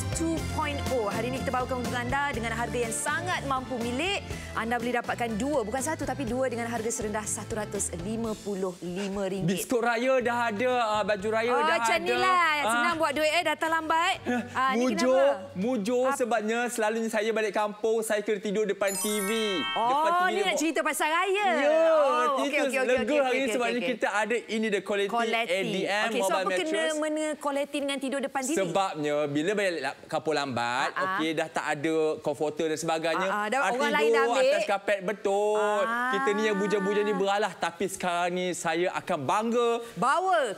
Matress 2.0. Hari ini kita bawakan untuk anda dengan harga yang sangat mampu milik. Anda boleh dapatkan dua, bukan satu tapi dua dengan harga serendah RM155. Biskut raya dah ada, baju raya dah ada. Macam ni lah. Senang buat duit datang lambat. Mujur sebabnya selalunya saya balik kampung, saya kena tidur depan TV. Oh, ni nak cerita pasal raya. Ya, okey. Lega hari ini sebabnya kita ada ini the quality ADM mobile mattress. So apa kena quality dengan tidur depan TV? Sebabnya bila balik kampung lambat, okey dah tak ada komforter dan sebagainya. Orang lain dah ambil atas kapet betul. Kita ni yang bujang-bujang ni beralah, tapi sekarang ni saya akan bangga bawa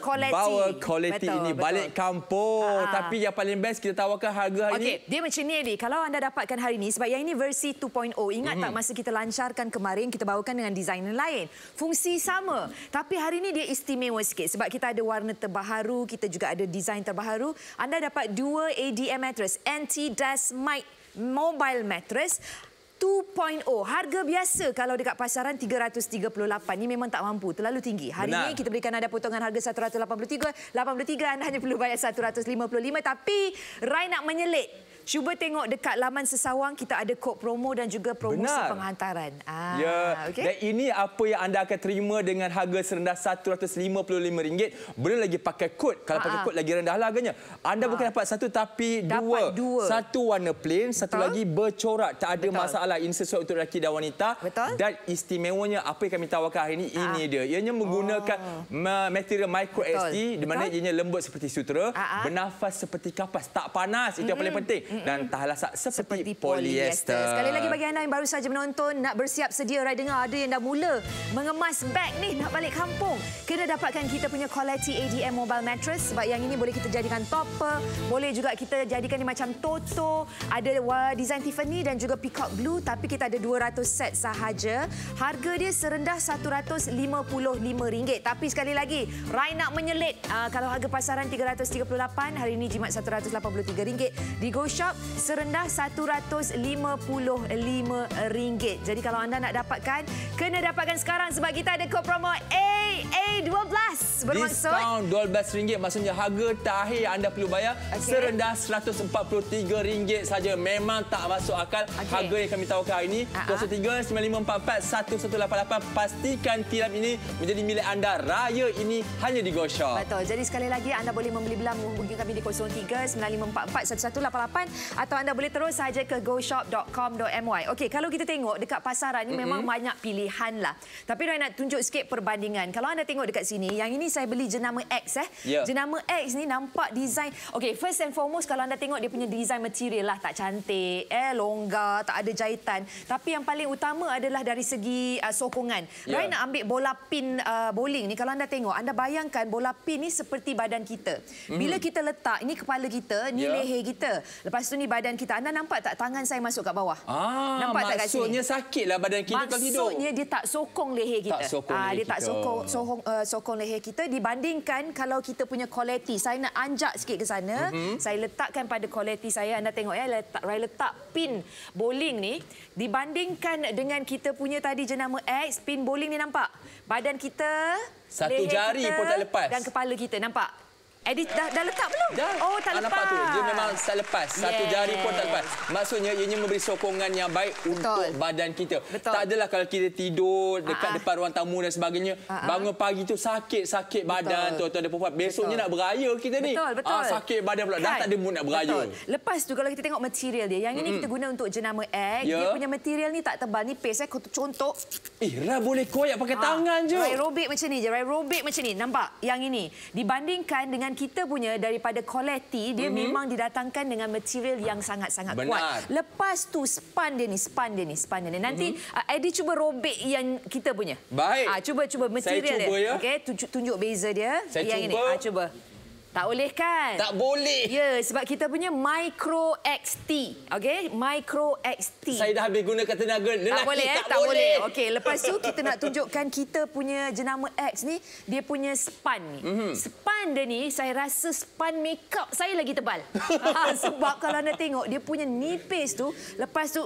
quality ini balik kampung. Tapi yang paling best kita tawarkan harga hari ni. Dia macam ni. Kalau anda dapatkan hari ni, sebab yang ini versi 2.0. Ingat tak masa kita lancarkan kemarin, kita bawakan dengan design lain. Fungsi sama. Tapi hari ni dia istimewa sikit. Sebab kita ada warna terbaharu, kita juga ada design terbaharu. Anda dapat dua ADM mattress, Anti-Dust Mite Mobile Mattress 2.0. Harga biasa kalau dekat pasaran 338. Ni memang tak mampu, terlalu tinggi. Hari ini kita berikan anda potongan harga 183. Anda hanya perlu bayar 155. Tapi Rai nak menyelit. Cuba tengok dekat laman Sesawang, kita ada kod promo dan juga promosi penghantaran. Dan ini apa yang anda akan terima dengan harga serendah RM155. Belum lagi pakai kod. Kalau pakai kod lagi rendah lah harganya. Anda bukan dapat satu tapi dua. Satu warna plain, satu lagi bercorak. Tak ada masalah. Ini sesuai untuk lelaki dan wanita. Dan istimewanya apa yang kami tawarkan hari ini, ini dia. Ianya menggunakan material micro SD, di mana ianya lembut seperti sutera, bernafas seperti kapas, tak panas. Itu yang paling penting. Dan tahan lasak seperti polyester. Sekali lagi bagi anda yang baru saja menonton, nak bersiap sedia, Rai dengar ada yang dah mula mengemas beg ni nak balik kampung. Kena dapatkan kita punya quality ADM mobile mattress, sebab yang ini boleh kita jadikan topper, boleh juga kita jadikan ni macam Toto, ada design Tiffany dan juga peacock blue, tapi kita ada 200 set sahaja. Harga dia serendah RM155. Tapi sekali lagi, Rai nak menyelit. Kalau harga pasaran 338, hari ini jimat RM183. Di Go Shop serendah RM155. Jadi kalau anda nak dapatkan, kena dapatkan sekarang sebab kita ada kod promo AA12. Bermaksud diskaun RM12, maksudnya harga terakhir anda perlu bayar serendah RM143 saja. Memang tak masuk akal harga yang kami tawarkan hari ini. 0395441188. Pastikan tilam ini menjadi milik anda. Raya ini hanya di Go Shop. Betul. Jadi sekali lagi anda boleh membeli belah menghubungi kami di 0395441188 atau anda boleh terus saja ke goshop.com.my. Okey, kalau kita tengok dekat pasaran ni memang banyak pilihan lah. Tapi Rai nak tunjuk sikit perbandingan. Kalau anda tengok dekat sini, yang ini saya beli jenama X Jenama X ni nampak design. Okey, first and foremost kalau anda tengok dia punya design material lah tak cantik, longgar, tak ada jahitan. Tapi yang paling utama adalah dari segi sokongan. Rai nak ambil bola pin bowling ni, kalau anda tengok, anda bayangkan bola pin ni seperti badan kita. Bila kita letak, ini kepala kita, ni leher kita. Lepas tu ni badan kita. Anda nampak tak tangan saya masuk kat bawah? Nampak tak kat sini? Maksudnya sakitlah badan kita kalau tidur. Maksudnya dia tak sokong leher kita. Dia tak sokong leher kita dibandingkan kalau kita punya quality. Saya nak anjak sikit ke sana. Saya letakkan pada quality saya. Anda tengok ya, Rai letak pin bowling ni dibandingkan dengan kita punya tadi jenama X, pin bowling ni nampak? Badan kita, satu jari pun tak lepas. Dan kepala kita nampak? Edit dah letak belum? Dah. Oh, tak lepas. Nampak tu, dia memang tak lepas. Satu jari pun tak lepas. Maksudnya ianya memberi sokongan yang baik untuk badan kita. Tak adalah kalau kita tidur dekat depan ruang tamu dan sebagainya, bangun pagi tu sakit badan tu ada perempuan. Besoknya nak beraya kita ni. Sakit badan pula. Dah tak ada mood nak beraya. Lepas tu kalau kita tengok material dia, yang ini kita guna untuk jenama X, dia punya material ni tak tebal, nipis. Contoh. Rai boleh koyak pakai tangan je. Rai robek macam ni je. Rai robek macam ni. Nampak? Yang ini. Dibandingkan dengan kita punya daripada quality, dia memang didatangkan dengan material yang sangat-sangat kuat. Lepas tu span dia ni. Nanti Eddie cuba robek yang kita punya. Baik. Cuba material dia. Okey, tunjuk beza dia. Yang ini. Cuba. Tak boleh kan? Tak boleh. Ya, sebab kita punya Micro XT. Okey, Micro XT. Saya dah habis gunakan tenaga lelaki. Tak boleh, tak boleh. Okey, lepas tu kita nak tunjukkan kita punya jenama X ni, dia punya span ni. Span dia ni, saya rasa span makeup saya lagi tebal. Sebab kalau anda tengok, dia punya nipis tu, lepas tu...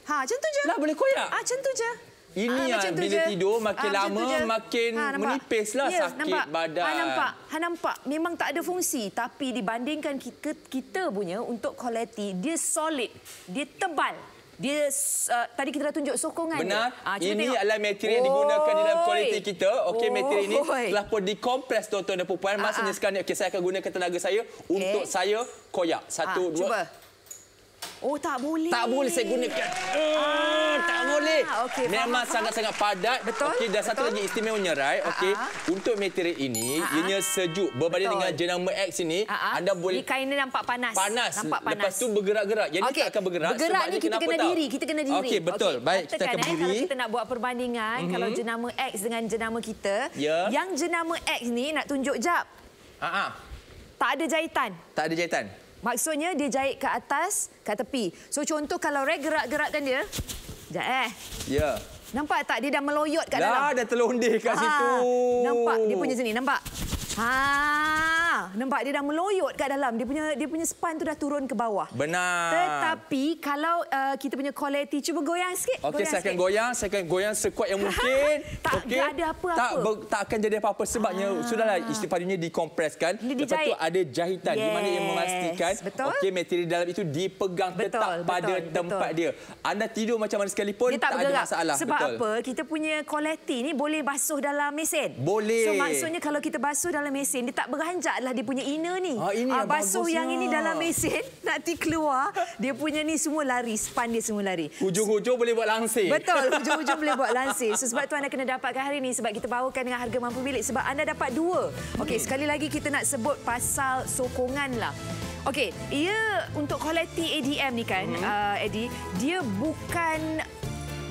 macam tu je. Lah boleh koyak. Macam tu je. Ini yang bila tidur makin lama makin menipis lah, sakit badan. Nampak? Memang tak ada fungsi. Tapi dibandingkan kita punya untuk quality, dia solid, dia tebal. Dia tadi kita dah tunjuk sokongan. Benar. Dia. Ini adalah material yang digunakan di dalam kualiti kita. Okey, material ini telah pun dikompres tuan-tuan dan puan-puan. Maksudnya sekarang ni saya akan gunakan tenaga saya untuk saya koyak. 1, 2. Cuba. Oh, tak boleh. Tak boleh saya gunakan. Tak boleh. Okay, memang sangat-sangat padat. Betul. Okey, dan satu lagi istimewanya, Rai. Okey, untuk material ini, ianya sejuk. Berbanding dengan jenama X ini, anda boleh... Ini kainnya nampak panas. Nampak panas. Lepas tu bergerak-gerak. Jadi tak akan bergerak. Bergerak ni kita kena diri. Kita kena diri. Okey, betul. Baik, kita akan berdiri. Kalau kita nak buat perbandingan, kalau jenama X dengan jenama kita, yang jenama X ni nak tunjuk jap. Tak ada jahitan. Tak ada jahitan. Maksudnya dia jahit ke atas, kat tepi. So contoh kalau Ray gerak-gerakkan dia. Sekejap Ya. Nampak tak dia dah meloyot kat dalam? Dah terlondeh kat situ. Nampak dia punya sini, nampak? Nampak dia dah meloyot kat dalam. Dia punya span tu dah turun ke bawah. Benar. Tetapi kalau kita punya quality, cuba goyang sikit. Okey, saya akan goyang sekuat yang mungkin. Tak ada apa-apa. Tak akan jadi apa-apa sebabnya sudahlah istifadatnya dikompreskan. Lepas tu ada jahitan di mana yang memastikan okey, material dalam itu dipegang tetap pada tempat dia. Anda tidur macam mana sekalipun tak ada masalah. Sebab apa? Kita punya quality ni boleh basuh dalam mesin. Boleh. So maksudnya kalau kita basuh dalam mesin, dia tak beranjak lah dia punya inner ni. Basuh yang ini dalam mesin, nanti keluar, dia punya ni semua lari, span dia semua lari. Hujung-hujung boleh buat langsir. Betul, hujung-hujung boleh buat langsir. So, sebab tu anda kena dapatkan hari ni, sebab kita bawakan dengan harga mampu milik, sebab anda dapat 2. Okey, sekali lagi kita nak sebut pasal sokongan lah. Okey, ia untuk quality ADM ni kan, Eddie, dia bukan...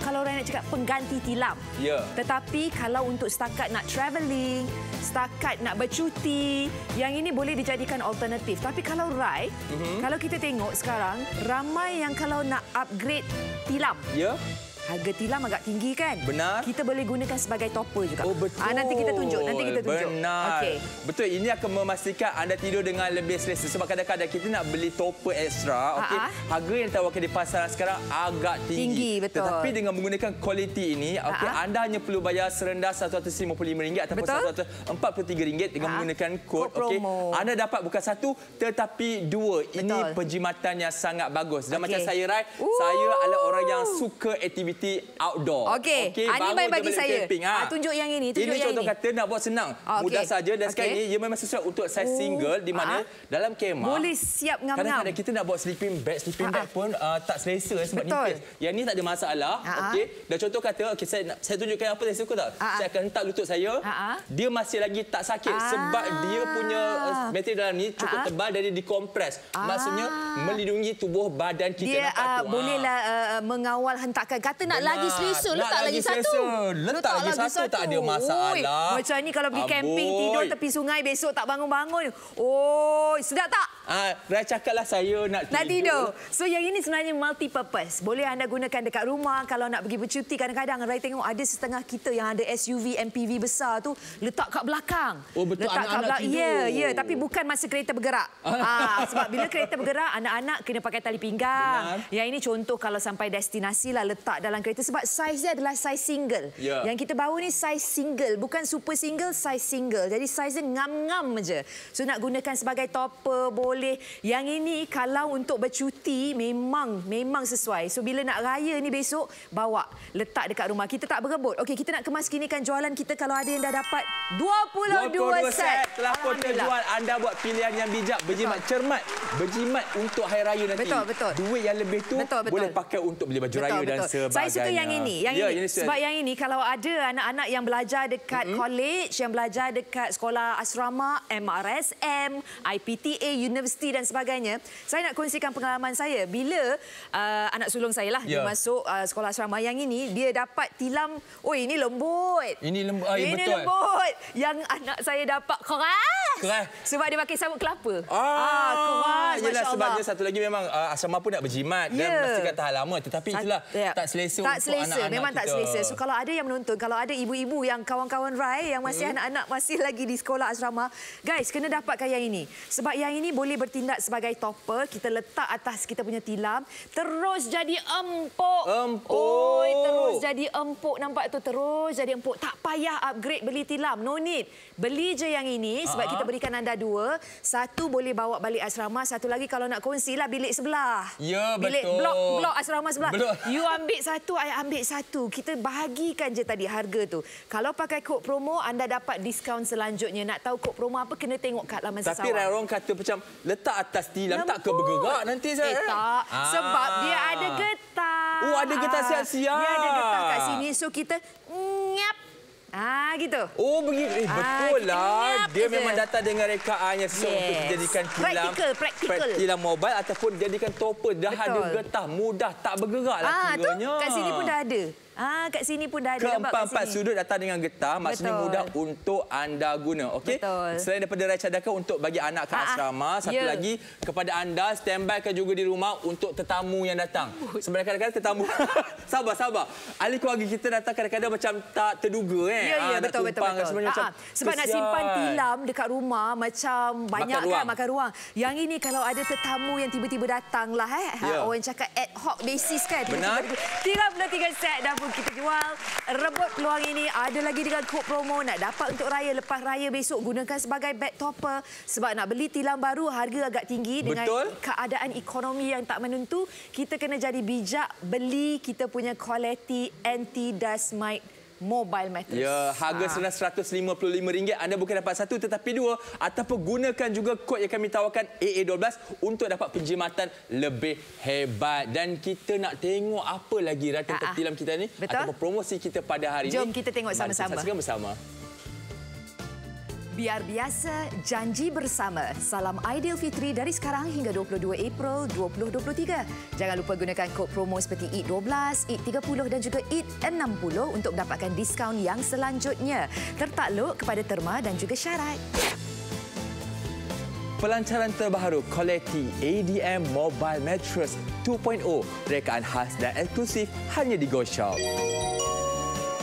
Kalau orang nak cakap pengganti tilam. Ya. Tetapi kalau untuk setakat nak travelling, setakat nak bercuti, yang ini boleh dijadikan alternatif. Tapi kalau Rai, kalau kita tengok sekarang, ramai yang kalau nak upgrade tilam. Ya. Harga tilam agak tinggi kan? Benar. Kita boleh gunakan sebagai topper juga. Oh, betul. Nanti kita tunjuk. Benar. Okay. Betul. Ini akan memastikan anda tidur dengan lebih selesa. Sebab kadang-kadang kita nak beli topper ekstra. Okay. Harga yang ditawarkan di pasaran sekarang agak tinggi. Betul. Tetapi dengan menggunakan kualiti ini, anda hanya perlu bayar serendah RM155 ataupun RM143 dengan menggunakan kod. Okay. Anda dapat bukan 1 tetapi 2. Ini penjimatan yang sangat bagus. Dan macam saya, Rai, saya adalah orang yang suka aktiviti outdoor. Okey. Ini baik bagi saya. Tunjuk yang ini. Ini contoh kata nak buat senang. Mudah saja. Dan sekarang ini ia memang sesuai untuk saiz single di mana dalam kemah boleh siap ngam-ngam. Kadang-kadang kita nak buat sleeping bag pun tak selesa sebab nipis. Yang ni tak ada masalah. Okey. Dan contoh kata, saya tunjukkan apa saya suka tak? Saya akan hentak lutut saya. Dia masih lagi tak sakit sebab dia punya material dalam ni cukup tebal dan dia dikompres. Maksudnya melindungi tubuh badan kita. Dia bolehlah mengawal hentakan. Kata nak lagi selesa, letak lagi satu. Letak lagi satu, tak ada masalah. Macam ni kalau pergi camping, tidur tepi sungai, besok tak bangun-bangun. Sedap tak? Rai cakaplah saya nak tidur. So yang ini sebenarnya multi-purpose. Boleh anda gunakan dekat rumah. Kalau nak pergi bercuti, kadang-kadang Rai tengok ada setengah kita yang ada SUV, MPV besar tu, letak kat belakang. Oh betul, anak-anak tidur. Ya, tapi bukan masa kereta bergerak. Sebab bila kereta bergerak, anak-anak kena pakai tali pinggang. Yang ini contoh kalau sampai destinasi lah, letak dalam kereta. Sebab saiz dia adalah saiz single. Yang kita bawa ni saiz single. Bukan super single, saiz single. Jadi saiz dia ngam-ngam je. So nak gunakan sebagai topper, boleh. Yang ini kalau untuk bercuti memang sesuai. So bila nak raya ni besok, bawa. Letak dekat rumah. Kita tak berebut. Okey, kita nak kemaskinikan jualan kita. Kalau ada yang dah dapat 22 set. Telah pun terjual. Anda buat pilihan yang bijak. Berjimat cermat. Berjimat untuk hari raya nanti. Betul. Duit yang lebih tu boleh pakai untuk beli baju raya dan sebagainya. Saya suka yang ini. Sebab yang ini kalau ada anak-anak yang belajar dekat college, yang belajar dekat sekolah asrama, MRSM, IPTA, universiti dan sebagainya. Saya nak kongsikan pengalaman saya. Bila anak sulung saya lah, dia masuk sekolah asrama yang ini, dia dapat tilam, ini lembut. Ini lembut. Ini lembut. Yang anak saya dapat keras. Sebab dia pakai sabut kelapa. Keras. Yelah, sebabnya satu lagi memang asrama pun nak berjimat dan mesti tahan lama. Tetapi itulah tak selesa untuk anak-anak memang kita. Tak selesa. So kalau ada yang menonton, kalau ada ibu-ibu yang kawan-kawan Rai yang masih anak-anak masih lagi di sekolah asrama, guys, kena dapatkan yang ini. Sebab yang ini boleh bertindak sebagai topper, kita letak atas kita punya tilam, terus jadi empuk. terus jadi empuk. Nampak tu, terus jadi empuk. Tak payah upgrade beli tilam. No need. Beli je yang ini sebab kita berikan anda dua. Satu boleh bawa balik asrama. Satu lagi kalau nak kongsilah bilik sebelah. Ya, bilik betul. Blok asrama sebelah. Betul. You ambil satu, I ambil satu. Kita bahagikan je tadi harga tu. Kalau pakai kod promo, anda dapat diskaun selanjutnya. Nak tahu kod promo apa, kena tengok kat laman Sesawang. Tapi orang kata macam letak atas tilam tak ke bergerak nanti saya. Tak. Sebab dia ada getah. Oh, ada getah siap-siap. Dia ada getah kat sini. So kita nyap. Gitu. Oh, begitu. Betul lah. Dia memang datang dengan rekaan yang sesuai untuk dijadikan tilam. Praktikal. Tilam mobile ataupun dijadikan topper. Dah ada getah. Mudah. Tak bergerak lah kiranya. Kat sini pun dah ada. Kat sini pun dah ada. Keempat-empat sudut datang dengan getah. Maksudnya mudah untuk anda guna. Okey. Selain daripada raya cadangkan untuk bagi anak ke asrama, satu lagi kepada anda standbykan juga di rumah untuk tetamu yang datang. Sebenarnya kadang-kadang tetamu sabar. Ahli keluarga kita datang kadang-kadang macam tak terduga Ya, betul. Sebab nak simpan tilam dekat rumah macam banyak makan ruang. Yang ini kalau ada tetamu yang tiba-tiba datang lah orang cakap ad hoc basis kan. Benar. 33 set dah pun kita jual. Rebut peluang ini. Ada lagi dengan kod promo. Nak dapat untuk raya. Lepas raya besok gunakan sebagai bag topper. Sebab nak beli tilam baru harga agak tinggi. Dengan keadaan ekonomi yang tak menentu. Kita kena jadi bijak. Beli kita punya quality anti-dust mite mobile mattress. Ya, harga senang RM155. Anda bukan dapat satu tetapi dua. Ataupun gunakan juga kod yang kami tawarkan AA12 untuk dapat penjimatan lebih hebat. Dan kita nak tengok apa lagi rancangan tilam kita ni. Ataupun promosi kita pada hari ini. Jom kita tengok sama-sama. Saksikan bersama. Biar biasa, janji bersama. Salam Aidilfitri dari sekarang hingga 22 April 2023. Jangan lupa gunakan kod promo seperti EAT12, EAT30 dan juga EAT60 untuk mendapatkan diskaun yang selanjutnya. Tertakluk kepada terma dan juga syarat. Pelancaran terbaru Quality ADM Mobile Mattress 2.0. Rekaan khas dan eksklusif hanya di GoShop.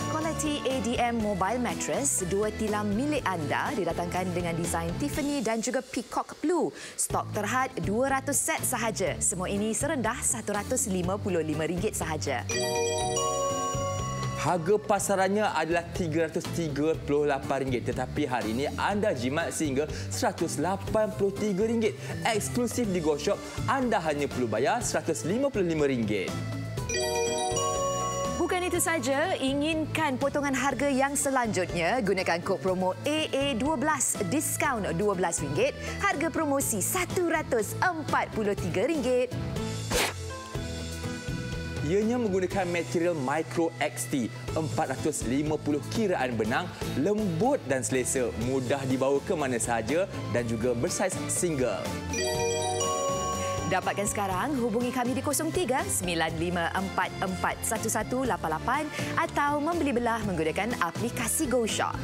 Quality ADM Mobile Mattress, dua tilam milik anda didatangkan dengan desain Tiffany dan juga Peacock Blue. Stok terhad 200 set sahaja. Semua ini serendah RM155 sahaja. Harga pasarannya adalah RM338 tetapi hari ini anda jimat sehingga RM183. Eksklusif di GoShop, anda hanya perlu bayar RM155. Bukan itu saja, inginkan potongan harga yang selanjutnya, gunakan kod promo AA12, diskaun RM12, harga promosi RM143. Ianya menggunakan material Micro XT, 450 kiraan benang, lembut dan selesa, mudah dibawa ke mana sahaja dan juga bersaiz single. Dapatkan sekarang, hubungi kami di 0395441188 atau membeli belah menggunakan aplikasi GoShop.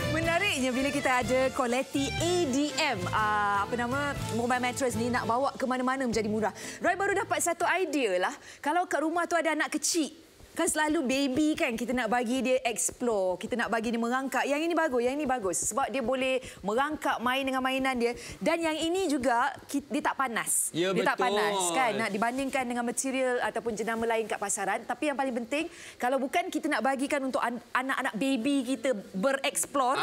Menariknya bila kita ada Quality ADM, mobile mattress ni nak bawa ke mana-mana menjadi murah. Roy baru dapat satu idea lah. Kalau kat rumah tu ada anak kecil, kan selalu baby kan kita nak bagi dia explore, kita nak bagi dia merangkak. Yang ini bagus sebab dia boleh merangkak main dengan mainan dia. Dan yang ini juga dia tak panas. Ya, dia betul. tak panas kan nak dibandingkan dengan material ataupun jenama lain kat pasaran. Tapi yang paling penting kalau bukan kita nak bagikan untuk anak-anak baby kita bereksplor,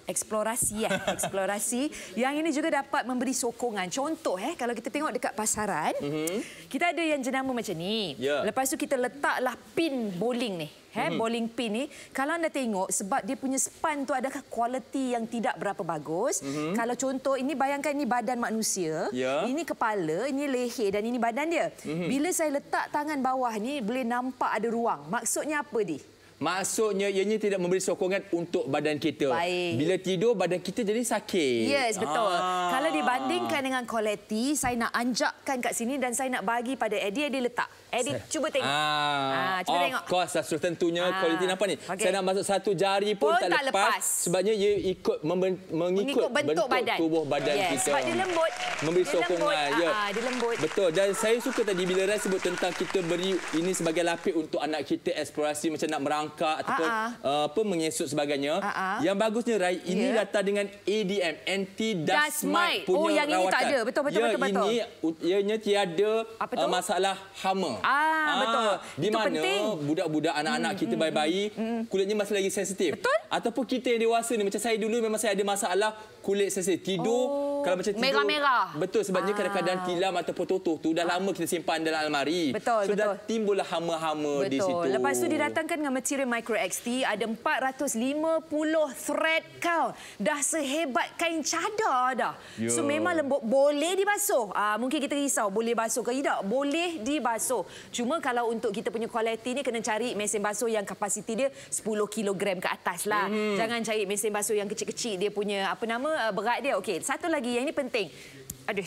Eksplorasi eksplorasi. Yang ini juga dapat memberi sokongan. Contoh kalau kita tengok dekat pasaran, kita ada yang jenama macam ni. Lepas tu kita letaklah pin bowling ni. Bowling pin ni, kalau anda tengok sebab dia punya span tu adakah kualiti yang tidak berapa bagus. Kalau contoh ini, bayangkan ini badan manusia, ini kepala, ini leher dan ini badan dia. Bila saya letak tangan bawah ni boleh nampak ada ruang. Maksudnya apa di? Maksudnya ianya tidak memberi sokongan untuk badan kita. Baik. Bila tidur badan kita jadi sakit. Yes, betul. Kalau dibandingkan dengan quality, saya nak anjakkan kat sini dan saya nak bagi pada Eddie letak. Eddie cuba tengok. Cuba tengok. Of course, sudah tentunya quality nampak ni. Okay. Saya nak masuk satu jari pun tak lepas. Sebabnya ia ikut mengikut bentuk badan. Tubuh badan kita. Sebab dia lembut. Memberi sokongan. Dia lembut. Betul. Dan saya suka tadi bila Rai sebut tentang kita beri ini sebagai lapik untuk anak kita eksplorasi macam nak merangkak ataupun mengesut sebagainya. Yang bagusnya Rai, ini datang dengan ADM, anti-dust mite punya yang ini tak ada. Betul. Ini ianya tiada masalah hama. Betul. Di mana budak-budak, anak-anak kita bayi-bayi kulitnya masih lagi sensitif. Betul. Ataupun kita yang dewasa ni, macam saya dulu memang saya ada masalah kulit sensitif. Tidur, kalau macam tidur merah-merah. Betul, sebabnya kadang-kadang tilam ataupun totoh tu dah lama kita simpan dalam almari. Sudah timbullah hama-hama di situ. Lepas tu didatangkan dengan material Micro XT, ada 450 thread count. Dah sehebat kain cadar dah. So memang lembut, boleh dibasuh. Mungkin kita risau boleh basuh ke tidak? Boleh dibasuh. Cuma kalau untuk kita punya kualiti ni kena cari mesin basuh yang kapasiti dia 10 kilogram ke atas lah. Jangan cari mesin basuh yang kecil-kecil, dia punya berat dia. Okey, satu lagi yang ini penting. Aduh.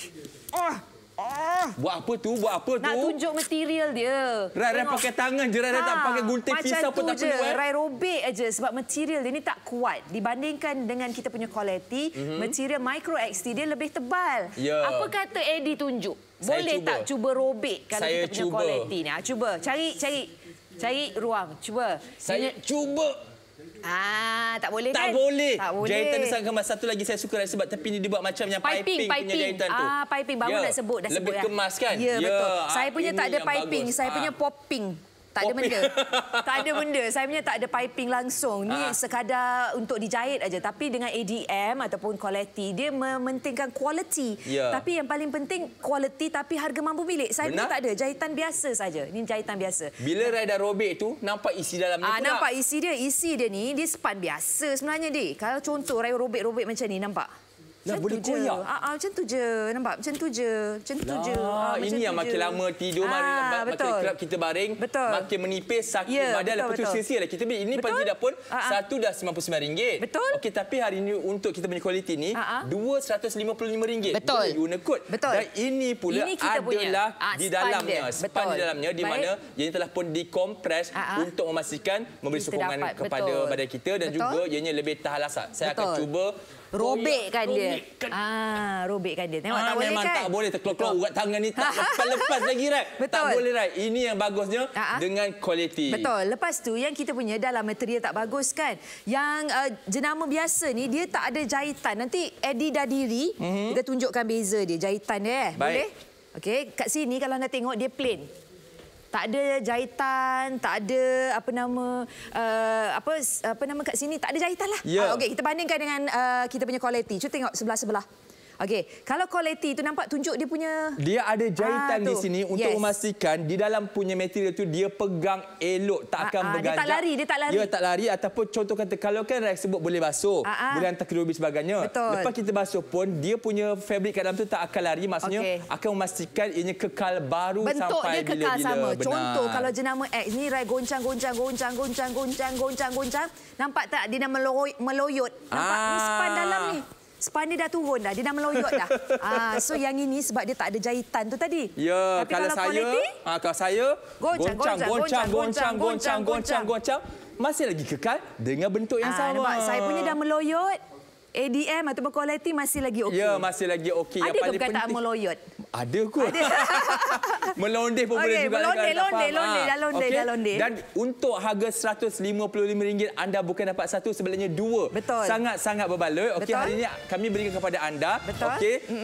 Buat apa tu? Nak tunjuk material dia. Rai pakai tangan je, Rai tak pakai gunting pisau pun tak perlu. Rai robek aja sebab material dia ni tak kuat dibandingkan dengan kita punya kualiti. Material Micro XT dia lebih tebal. Apa kata Eddie tunjuk? Boleh tak cuba robek kalau kita punya kualiti ni? Cuba cari ruang. Cuba. Saya cuba. Tak boleh kan? Tak boleh. Jahitan dia sangat kemas. Satu lagi saya suka sebab tepi ni dibuat macam yang piping punya jahitan tu. Piping. Baru nak sebut. Lebih kemas kan? Ya, betul. Saya punya tak ada piping. Saya punya popping. Tak ada benda. Tak ada benda. Saya punya tak ada piping langsung. Ni sekadar untuk dijahit aja. Tapi dengan ADM ataupun quality, dia mementingkan quality. Tapi yang paling penting quality tapi harga mampu milik. Saya punya tak ada. Jahitan biasa saja. Ini jahitan biasa. Bila Rai dah robek tu, nampak isi dalamnya pula. Nampak isi dia. Isi dia ni, dia span biasa sebenarnya dia. Kalau contoh Rai robek-robek macam ni, nampak? Boleh koyak. Macam tu je. Nampak? Macam tu je. Ini yang makin lama tidur, makin kerap kita baring, makin menipis, sakit badan. Lepas tu sia-sia lah kita beli. Ini paling tidak pun satu dah RM99. Betul. Okey, tapi hari ini untuk kita punya kualiti ni, dua RM155. Betul. Guna kod. Betul. Dan ini pula adalah di dalamnya. Span di dalamnya, di mana ianya telah pun dikompres untuk memastikan memberi sokongan kepada badan kita dan juga ianya lebih tahan lasak. Saya akan cuba robekkan dia. Robekkan dia. Tengok tak boleh memang kan? Tak boleh terkeluar urat tangan ni tak lepas lagi Rai. Tak boleh Rai. Ini yang bagusnya dengan kualiti. Betul. Lepas tu yang kita punya dalam material tak bagus kan. Yang jenama biasa ni dia tak ada jahitan. Nanti Eddie dah diri kita tunjukkan beza dia jahitan dia. Boleh? Okey, kat sini kalau anda tengok dia plain. Tak ada jahitan, tak ada apa nama kat sini, tak ada jahitan lah. Okey, kita bandingkan dengan kita punya quality. Cuba tengok sebelah-sebelah. Okey, kalau quality tu nampak tunjuk dia punya... Dia ada jahitan di sini untuk memastikan di dalam punya material tu dia pegang elok, tak akan berganjak. Dia tak lari. Dia tak lari ataupun contoh kata kalau kan Rai sebut boleh basuh, boleh hantar ke rubi sebagainya. Betul. Lepas kita basuh pun dia punya fabric kat dalam tu tak akan lari, maksudnya akan memastikan ianya kekal baru bentuk sampai bila-bila. Bentuk dia kekal sama. Benar. Contoh kalau jenama X ni Rai goncang. Nampak tak dia dah meloyot. Nampak ni span dalam ni. Span dia dah turun dah. Dia dah meloyot dah. So yang ini sebab dia tak ada jahitan tu tadi. Ya, tapi kalau saya goncang masih lagi kekal dengan bentuk yang sama. Nampak? Saya punya dah meloyot. ADM ataupun quality masih lagi okey. Ya, masih lagi okey. Ada ke perkataan meloyot? Ada kot. Melondeh pun boleh juga. Melondeh. Dan untuk harga RM155 anda bukan dapat satu, sebenarnya dua. Betul. Sangat-sangat berbaloi. Okey, hari ini kami berikan kepada anda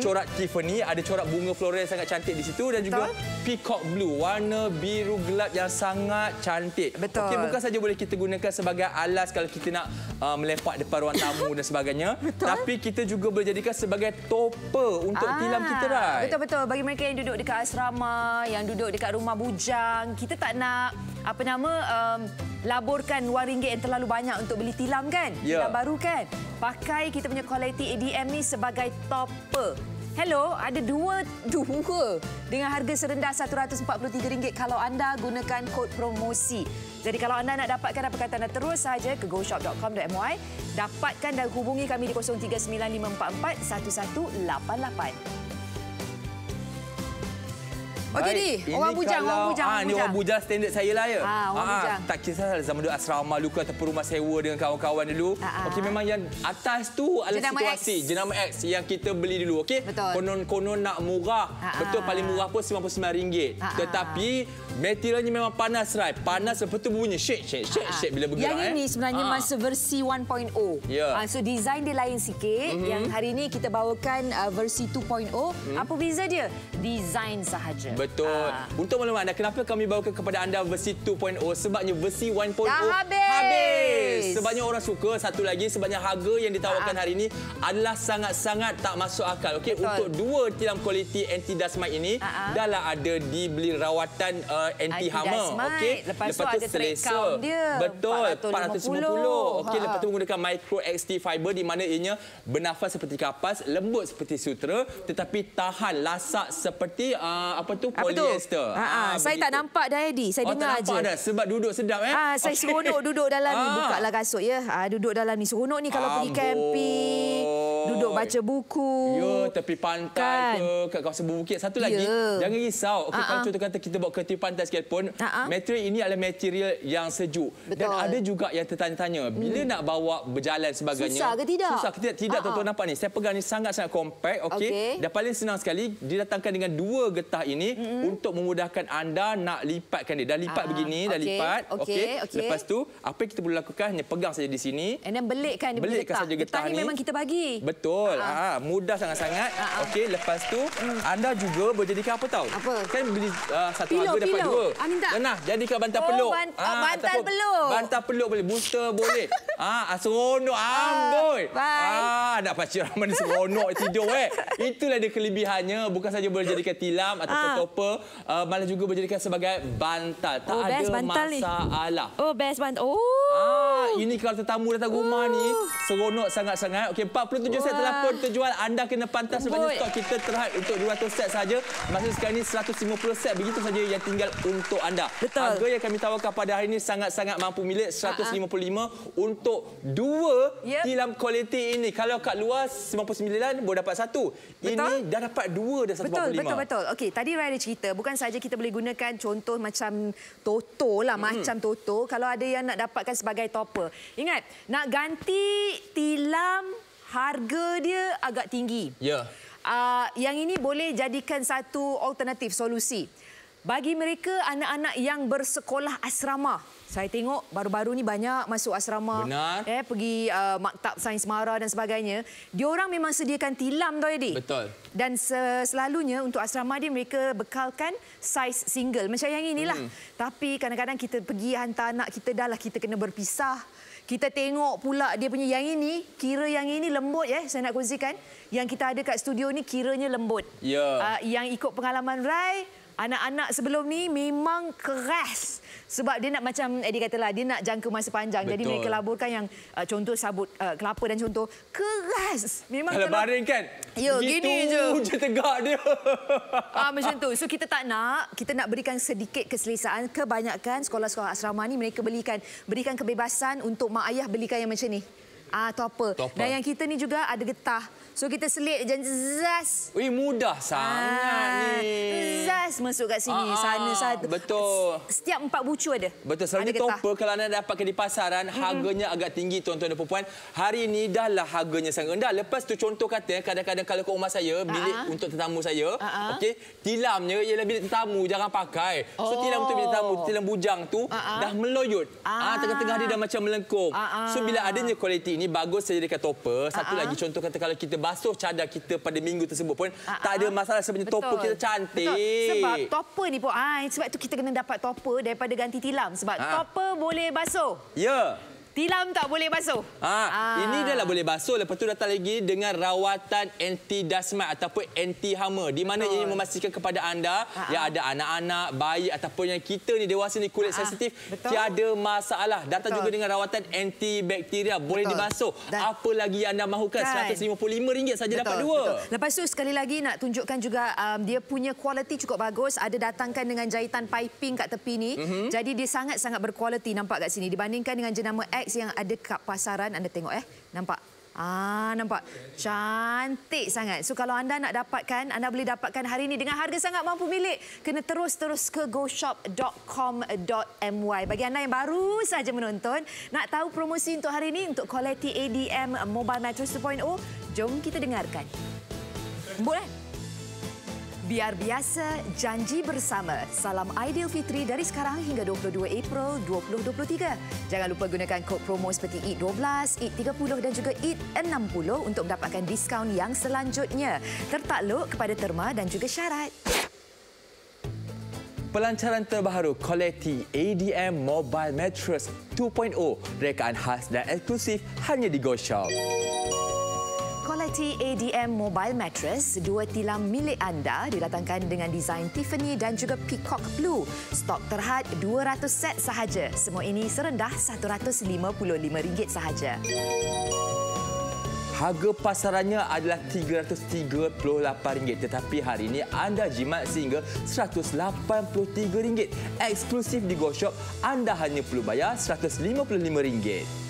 corak Tiffany, ada corak bunga floral yang sangat cantik di situ dan juga peacock blue, warna biru gelap yang sangat cantik. Betul. Okey, bukan saja boleh kita gunakan sebagai alas kalau kita nak melepak depan ruang tamu dan sebagainya, tapi kita juga boleh jadikan sebagai topper untuk tilam kita, Rai. Betul-betul. Bagi mereka yang duduk dekat asrama, yang duduk dekat rumah bujang, kita tak nak laburkan RM1 yang terlalu banyak untuk beli tilam kan? Tilam baru kan? Pakai kita punya quality ADM ni sebagai topper. Hello, ada dua dengan harga serendah RM143 kalau anda gunakan kod promosi. Jadi kalau anda nak dapatkan apa kata anda terus saja ke goshop.com.my, dapatkan dan hubungi kami di 0395441188. Okey ni, orang bujang. Ni orang bujang standard saya lah ya. Orang bujang. Tak kisah zaman duduk asrama dulu ataupun rumah sewa dengan kawan-kawan dulu. Okey, memang yang atas tu adalah situasi jenama X yang kita beli dulu. Okey, konon nak murah. Betul, paling murah pun RM99. Tetapi materialnya memang panas, Rai. Panas lepas tu bunyi shake bila bergerak. Yang ini sebenarnya masa versi 1.0. So design dia lain sikit. Yang hari ini kita bawakan versi 2.0. Apa beza dia? Design sahaja. Betul. Untuk maklumat anda, kenapa kami bawakan kepada anda versi 2.0? Sebabnya versi 1.0 habis. Sebabnya orang suka. Satu lagi, sebabnya harga yang ditawarkan hari ini adalah sangat-sangat tak masuk akal. Okey, untuk dua tilam kualiti anti-dust-mite ini dahlah ada dibeli rawatan anti-hama. Okey. Lepas tu ada selesa dia. Betul, 450. Okey, lepas tu menggunakan micro XT fiber di mana ianya bernafas seperti kapas, lembut seperti sutera tetapi tahan lasak seperti polyester. Saya tak nampak dah, Eddie. Saya dengar aja. Dah, sebab duduk sedap saya seronok duduk dalam ni. Bukalah kasut ya. Duduk dalam ni seronok ni kalau pergi camping, duduk baca buku. Ya, tepi pantai ke kat kawasan bukit. Satu lagi, jangan risau. Okey, kalau contoh kata kita bawa ke tepi pantai sekalipun, material ini adalah material yang sejuk. Dan ada juga yang tertanya-tanya, bila nak bawa berjalan sebagainya. Susah ke tidak? Susah ke tidak? Tidak, tuan-tuan nampak ni. Saya pegang ni sangat-sangat compact. Okey. Dan paling senang sekali didatangkan dengan dua getah ini untuk memudahkan anda nak lipatkan dia. Dah lipat begini, dah lipat. Okey. Lepas tu, apa yang kita boleh lakukan hanya pegang saja di sini. And then belikkan dia punya getah. Getah ni memang kita bagi. Betul. Mudah sangat-sangat. Okey, lepas tu anda juga boleh jadikan apa tahu? Apa? Kan beli satu harga dapat dua. Nah, jadikan bantal peluk. Bantal peluk. Bantal peluk boleh, booster boleh. Seronok amboi. Nak pacik ramai seronok tidur Itulah dia kelebihannya. Bukan saja boleh jadikan tilam ataupun topper, malah juga boleh jadikan sebagai bantal. Tak ada masalah. Best bantal. Ini kalau tetamu datang rumah ni seronok sangat-sangat. Okey, 47 set telah pun terjual. Anda kena pantas sebabnya stok kita terhad untuk 200 set saja. Masa sekarang ni 150 set. Begitu saja yang tinggal untuk anda. Harga yang kami tawarkan pada hari ini sangat-sangat mampu milik. 155 untuk dua tilam kualiti ini. Kalau kat luar 99 boleh dapat satu. Ini dah dapat dua dah 145. Betul. Okey, tadi Rai ada cerita, bukan saja kita boleh gunakan contoh macam Toto lah, macam Toto. Kalau ada yang nak dapatkan sebagai topper. Ingat, nak ganti tilam harga dia agak tinggi. Yang ini boleh jadikan satu alternatif solusi. Bagi mereka anak-anak yang bersekolah asrama. Saya tengok baru-baru ni banyak masuk asrama. Benar. Pergi Maktab Sains Mara dan sebagainya. Diorang memang sediakan tilam tau, Eddie. Betul. Dan selalunya untuk asrama dia mereka bekalkan saiz single. Macam yang inilah. Tapi kadang-kadang kita pergi hantar anak kita, dah lah kita kena berpisah. Kita tengok pula dia punya yang ini, kira yang ini lembut saya nak kongsikan. Yang kita ada kat studio ni kiranya lembut. Yang ikut pengalaman Rai, anak-anak sebelum ni memang keras. Sebab dia nak macam Eddie katalah, dia nak jangka masa panjang. Betul. Jadi mereka laburkan yang contoh sabut kelapa dan contoh keras. Memang kalau baring kan? Gini je tegak dia. Macam tu. So kita tak nak, kita nak berikan sedikit keselesaan. Kebanyakan sekolah-sekolah asrama ni mereka berikan kebebasan untuk mak ayah belikan yang macam ni. Topper. Dan yang kita ni juga ada getah. So kita selit je zas. Mudah sangat ni. Zas masuk kat sini, sana satu. Betul. Setiap 4 bucu ada. Betul. Selalunya topper kalau anda dapatkan di pasaran, harganya agak tinggi tuan-tuan dan puan. Hari ini dah lah harganya sangat rendah. Lepas tu contoh kata kadang-kadang kalau ke rumah saya, bilik untuk tetamu saya, okey, tilamnya ialah bilik tetamu jarang pakai. So tilam untuk bilik tetamu, tilam bujang tu dah meloyot. Tengah-tengah dia dah macam melengkung. So bila adanya kualiti ini bagus saya dekat topper. Satu lagi contoh kata kalau kita basuh cadar kita pada minggu tersebut pun tak ada masalah sebenarnya. Topper kita cantik. Betul. Sebab topper ni pun sebab tu kita kena dapat topper daripada ganti tilam sebab topper boleh basuh. Ya. Tilam tak boleh basuh. Ini dah lah boleh basuh. Lepas tu datang lagi dengan rawatan anti dasmat ataupun anti hama. Di mana ini memastikan kepada anda yang ada anak-anak, bayi ataupun yang kita ni dewasa ni kulit sensitif tiada masalah. Datang juga dengan rawatan anti bakteria. Boleh dibasuh. Apa lagi yang anda mahukan? RM155 saja dapat dua. Lepas tu sekali lagi nak tunjukkan juga dia punya kualiti cukup bagus. Ada datangkan dengan jahitan piping kat tepi ni. Jadi dia sangat-sangat berkualiti nampak kat sini. Dibandingkan dengan jenama X yang ada kat pasaran, anda tengok nampak. Nampak cantik sangat. So kalau anda nak dapatkan, anda boleh dapatkan hari ini dengan harga sangat mampu milik. Kena terus ke goshop.com.my. Bagi anda yang baru saja menonton, nak tahu promosi untuk hari ini untuk Quality ADM Mobile Mattress 2.0, jom kita dengarkan. Boleh? Biar biasa, janji bersama. Salam Aidilfitri dari sekarang hingga 22 April 2023. Jangan lupa gunakan kod promo seperti EAT12, EAT30 dan juga EAT60 untuk mendapatkan diskaun yang selanjutnya. Tertakluk kepada terma dan juga syarat. Pelancaran terbaru Quality ADM Mobile Mattress 2.0. Rekaan khas dan eksklusif hanya di GoShop. Quality ADM Mobile Mattress, 2 tilam milik anda didatangkan dengan desain Tiffany dan juga Peacock Blue. Stok terhad 200 set sahaja. Semua ini serendah RM155 sahaja. Harga pasarannya adalah RM338 tetapi hari ini anda jimat sehingga RM183. Eksklusif di GoShop, anda hanya perlu bayar RM155.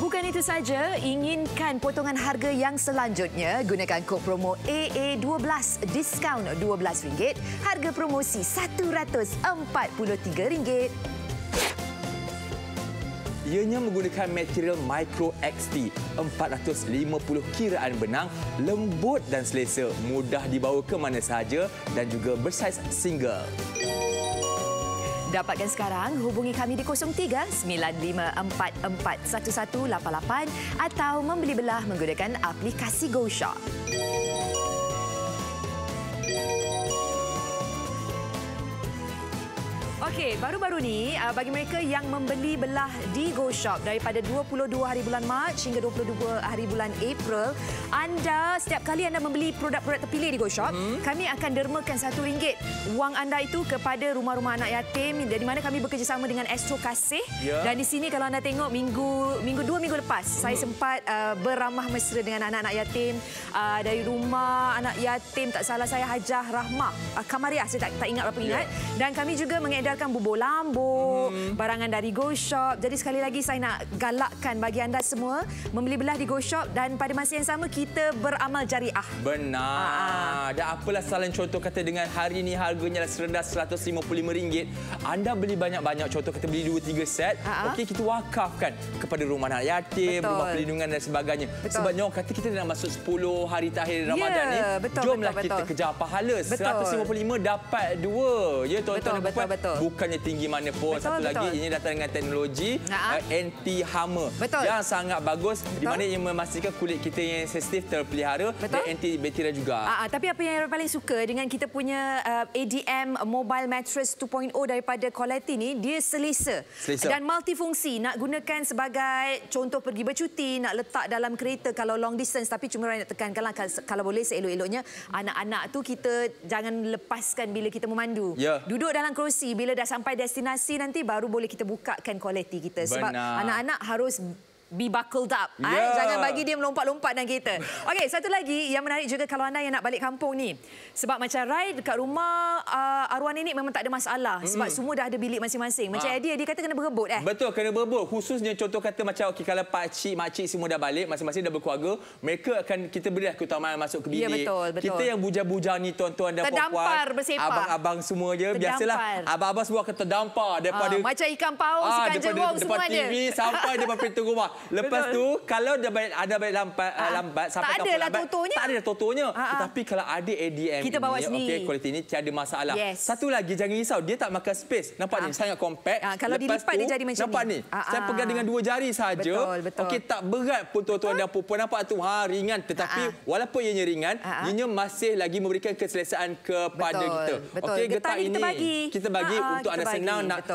Bukan itu saja, inginkan potongan harga yang selanjutnya, gunakan kod promo AA12, diskaun RM12, harga promosi RM143. Ianya menggunakan material Micro XT, 450 kiraan benang, lembut dan selesa, mudah dibawa ke mana sahaja dan juga bersaiz single. Dapatkan sekarang, hubungi kami di 03-9544-1188 atau membeli belah menggunakan aplikasi GoShop. Okey, baru-baru ni bagi mereka yang membeli belah di GoShop daripada 22 hari bulan Mac hingga 22 hari bulan April, anda setiap kali anda membeli produk-produk terpilih di GoShop, kami akan dermakan RM1 wang anda itu kepada rumah-rumah anak yatim, di mana kami bekerjasama dengan Astro Kasih. Dan di sini kalau anda tengok dua minggu lepas saya sempat beramah mesra dengan anak-anak yatim dari rumah anak yatim, tak salah saya Hajah Rahmah Kamariah, saya tak ingat berapa ingat. Dan kami juga mengedarkan bubur lambuk, barangan dari GoShop. Jadi sekali lagi saya nak galakkan bagi anda semua membeli belah di GoShop dan pada masa yang sama kita beramal jariah. Benar. Dan apalah salah contoh kata dengan hari ini harganya serendah RM155. Anda beli banyak-banyak, contoh kata beli 2-3 set, okey, kita wakafkan kepada rumah anak yatim, rumah perlindungan dan sebagainya. Sebab nyawa kata kita nak masuk 10 hari terakhir Ramadan ni, jomlah kita kejar pahala. RM155 dapat 2. Ya tuan-tuan dan puan. Bukannya tinggi mana pun. Satu lagi, ini datang dengan teknologi anti hama yang sangat bagus, di mana ia memastikan kulit kita yang sensitif terpelihara dan anti bakteria juga. Tapi apa yang paling suka dengan kita punya ADM Mobile Mattress 2.0 daripada Quality ni, dia selesa dan multifungsi. Nak gunakan sebagai contoh pergi bercuti, nak letak dalam kereta kalau long distance, tapi cuma nak tekankanlah kalau boleh seelok-eloknya anak-anak tu kita jangan lepaskan bila kita memandu. Duduk dalam kerusi, bila dah sampai destinasi nanti baru boleh kita bukakan Quality kita. Sebab anak-anak harus be buckled up. Jangan bagi dia melompat-lompat dalam kereta. Okey, satu lagi yang menarik juga kalau anda yang nak balik kampung ni. Sebab macam Rai dekat rumah arwah nenek memang tak ada masalah. Sebab semua dah ada bilik masing-masing. Macam Eddie kata kena berebut Betul, kena berebut. Khususnya contoh kata macam kalau pakcik, makcik semua dah balik, masing-masing dah berkeluarga, mereka akan kita berilah keutamaan masuk ke bilik. Ya, betul. Kita yang bujang-bujang ni tuan-tuan dan puan-puan, abang-abang semua je, biasalah abang-abang semua akan terdampar daripada macam ikan paus, ikan jerung semua ada. TV sampai depan pintu rumah. Lepas tu kalau ada balik lambat sampai tak ada totonya. Tak ada totonya. Tetapi kalau ada ADM kita bawa sendiri. Kualiti ni tiada masalah. Satu lagi jangan risau, dia tak makan space. Nampak ni sangat compact. Kalau dilipat dia jadi macam nampak ni. Saya pegang dengan 2 jari saja. Okey, tak berat pun tuan-tuan dan puan-puan. Nampak tu ringan, tetapi walaupun ianya ringan, ianya masih lagi memberikan keselesaan kepada kita. Okey, getah ini kita bagi untuk anda senang nak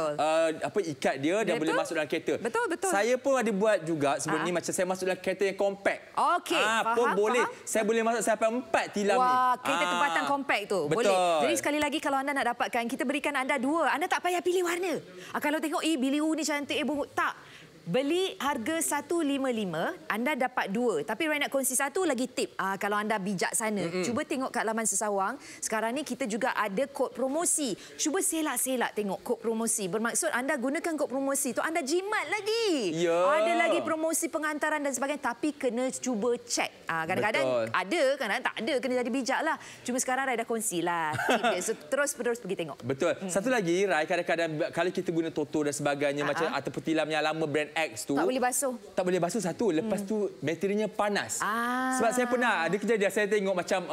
ikat dia dan boleh masuk dalam kereta. Betul. Saya pun ada buat juga sebelum ni, macam saya masuk dalam kereta yang compact. Okey, pun boleh. Saya boleh masuk sampai 4 tilam ni. Kereta tempatan compact tu. Betul. Boleh. Jadi sekali lagi kalau anda nak dapatkan, kita berikan anda 2. Anda tak payah pilih warna. Kalau tengok biliu ni cantik, bungut, tak. Beli harga 155, anda dapat 2. Tapi Rai nak kongsi satu lagi tip. Kalau anda bijaksana, cuba tengok kat laman Sesawang. Sekarang ni kita juga ada kod promosi. Cuba selak-selak tengok kod promosi. Bermaksud anda gunakan kod promosi tu, anda jimat lagi. Ada lagi promosi pengantaran dan sebagainya. Tapi kena cuba cek. Kadang-kadang ada, kadang-kadang tak ada. Kena jadi bijak lah. Cuma sekarang Rai dah kongsi lah. So, terus pergi tengok. Betul. Satu lagi, Rai, kadang-kadang kalau kita guna Toto dan sebagainya, macam ataupun tilam yang lama brand X tu, tak boleh basuh. Tak boleh basuh satu. Lepas tu materialnya panas. Sebab saya pernah ada kejadian, saya tengok macam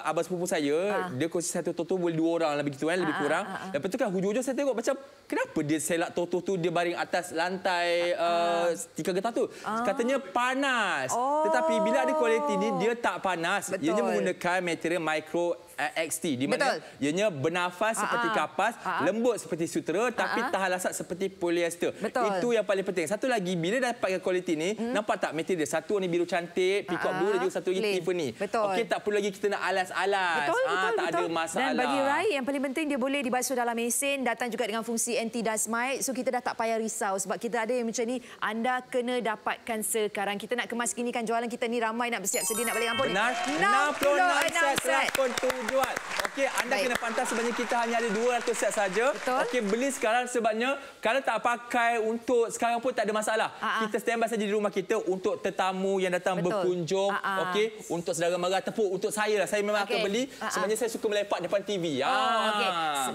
abang sepupu saya, dia kongsi satu Toto boleh 2 orang lebih gitu kan, lebih kurang. Lepas tu kan hujung-hujung saya tengok macam kenapa dia selak Toto tu dia baring atas lantai 3 getah tu. Katanya panas. Tetapi bila ada kualiti ni dia tak panas. Ianya menggunakan material micro XT di mana ianya bernafas seperti kapas, lembut seperti sutera tapi tahan lasat seperti polyester. Itu yang paling penting. Satu lagi, bila dapatkan kualiti ni, nampak tak material dia? Satu ni biru cantik, peacock blue dan juga satu lagi Tiffany. Okey, tak perlu lagi kita nak alas-alas. Tak ada masalah. Dan bagi Rai yang paling penting dia boleh dibasuh dalam mesin, datang juga dengan fungsi anti dust mite. So kita dah tak payah risau sebab kita ada yang macam ni, anda kena dapatkan sekarang. Kita nak kemaskinikan jualan kita ni, ramai nak bersiap sedia nak balik kampung. Benar. 66 set pun tujuan. Okey, anda kena pantas sebenarnya kita hanya ada 200 set saja. Okey, beli sekarang sebabnya kalau tak pakai untuk sekarang pun tak ada masalah. Kita standby saja di rumah kita untuk tetamu yang datang berkunjung. Okey, untuk saudara mara ataupun untuk saya lah. Saya memang akan beli sebenarnya saya suka melepak depan TV. Okey.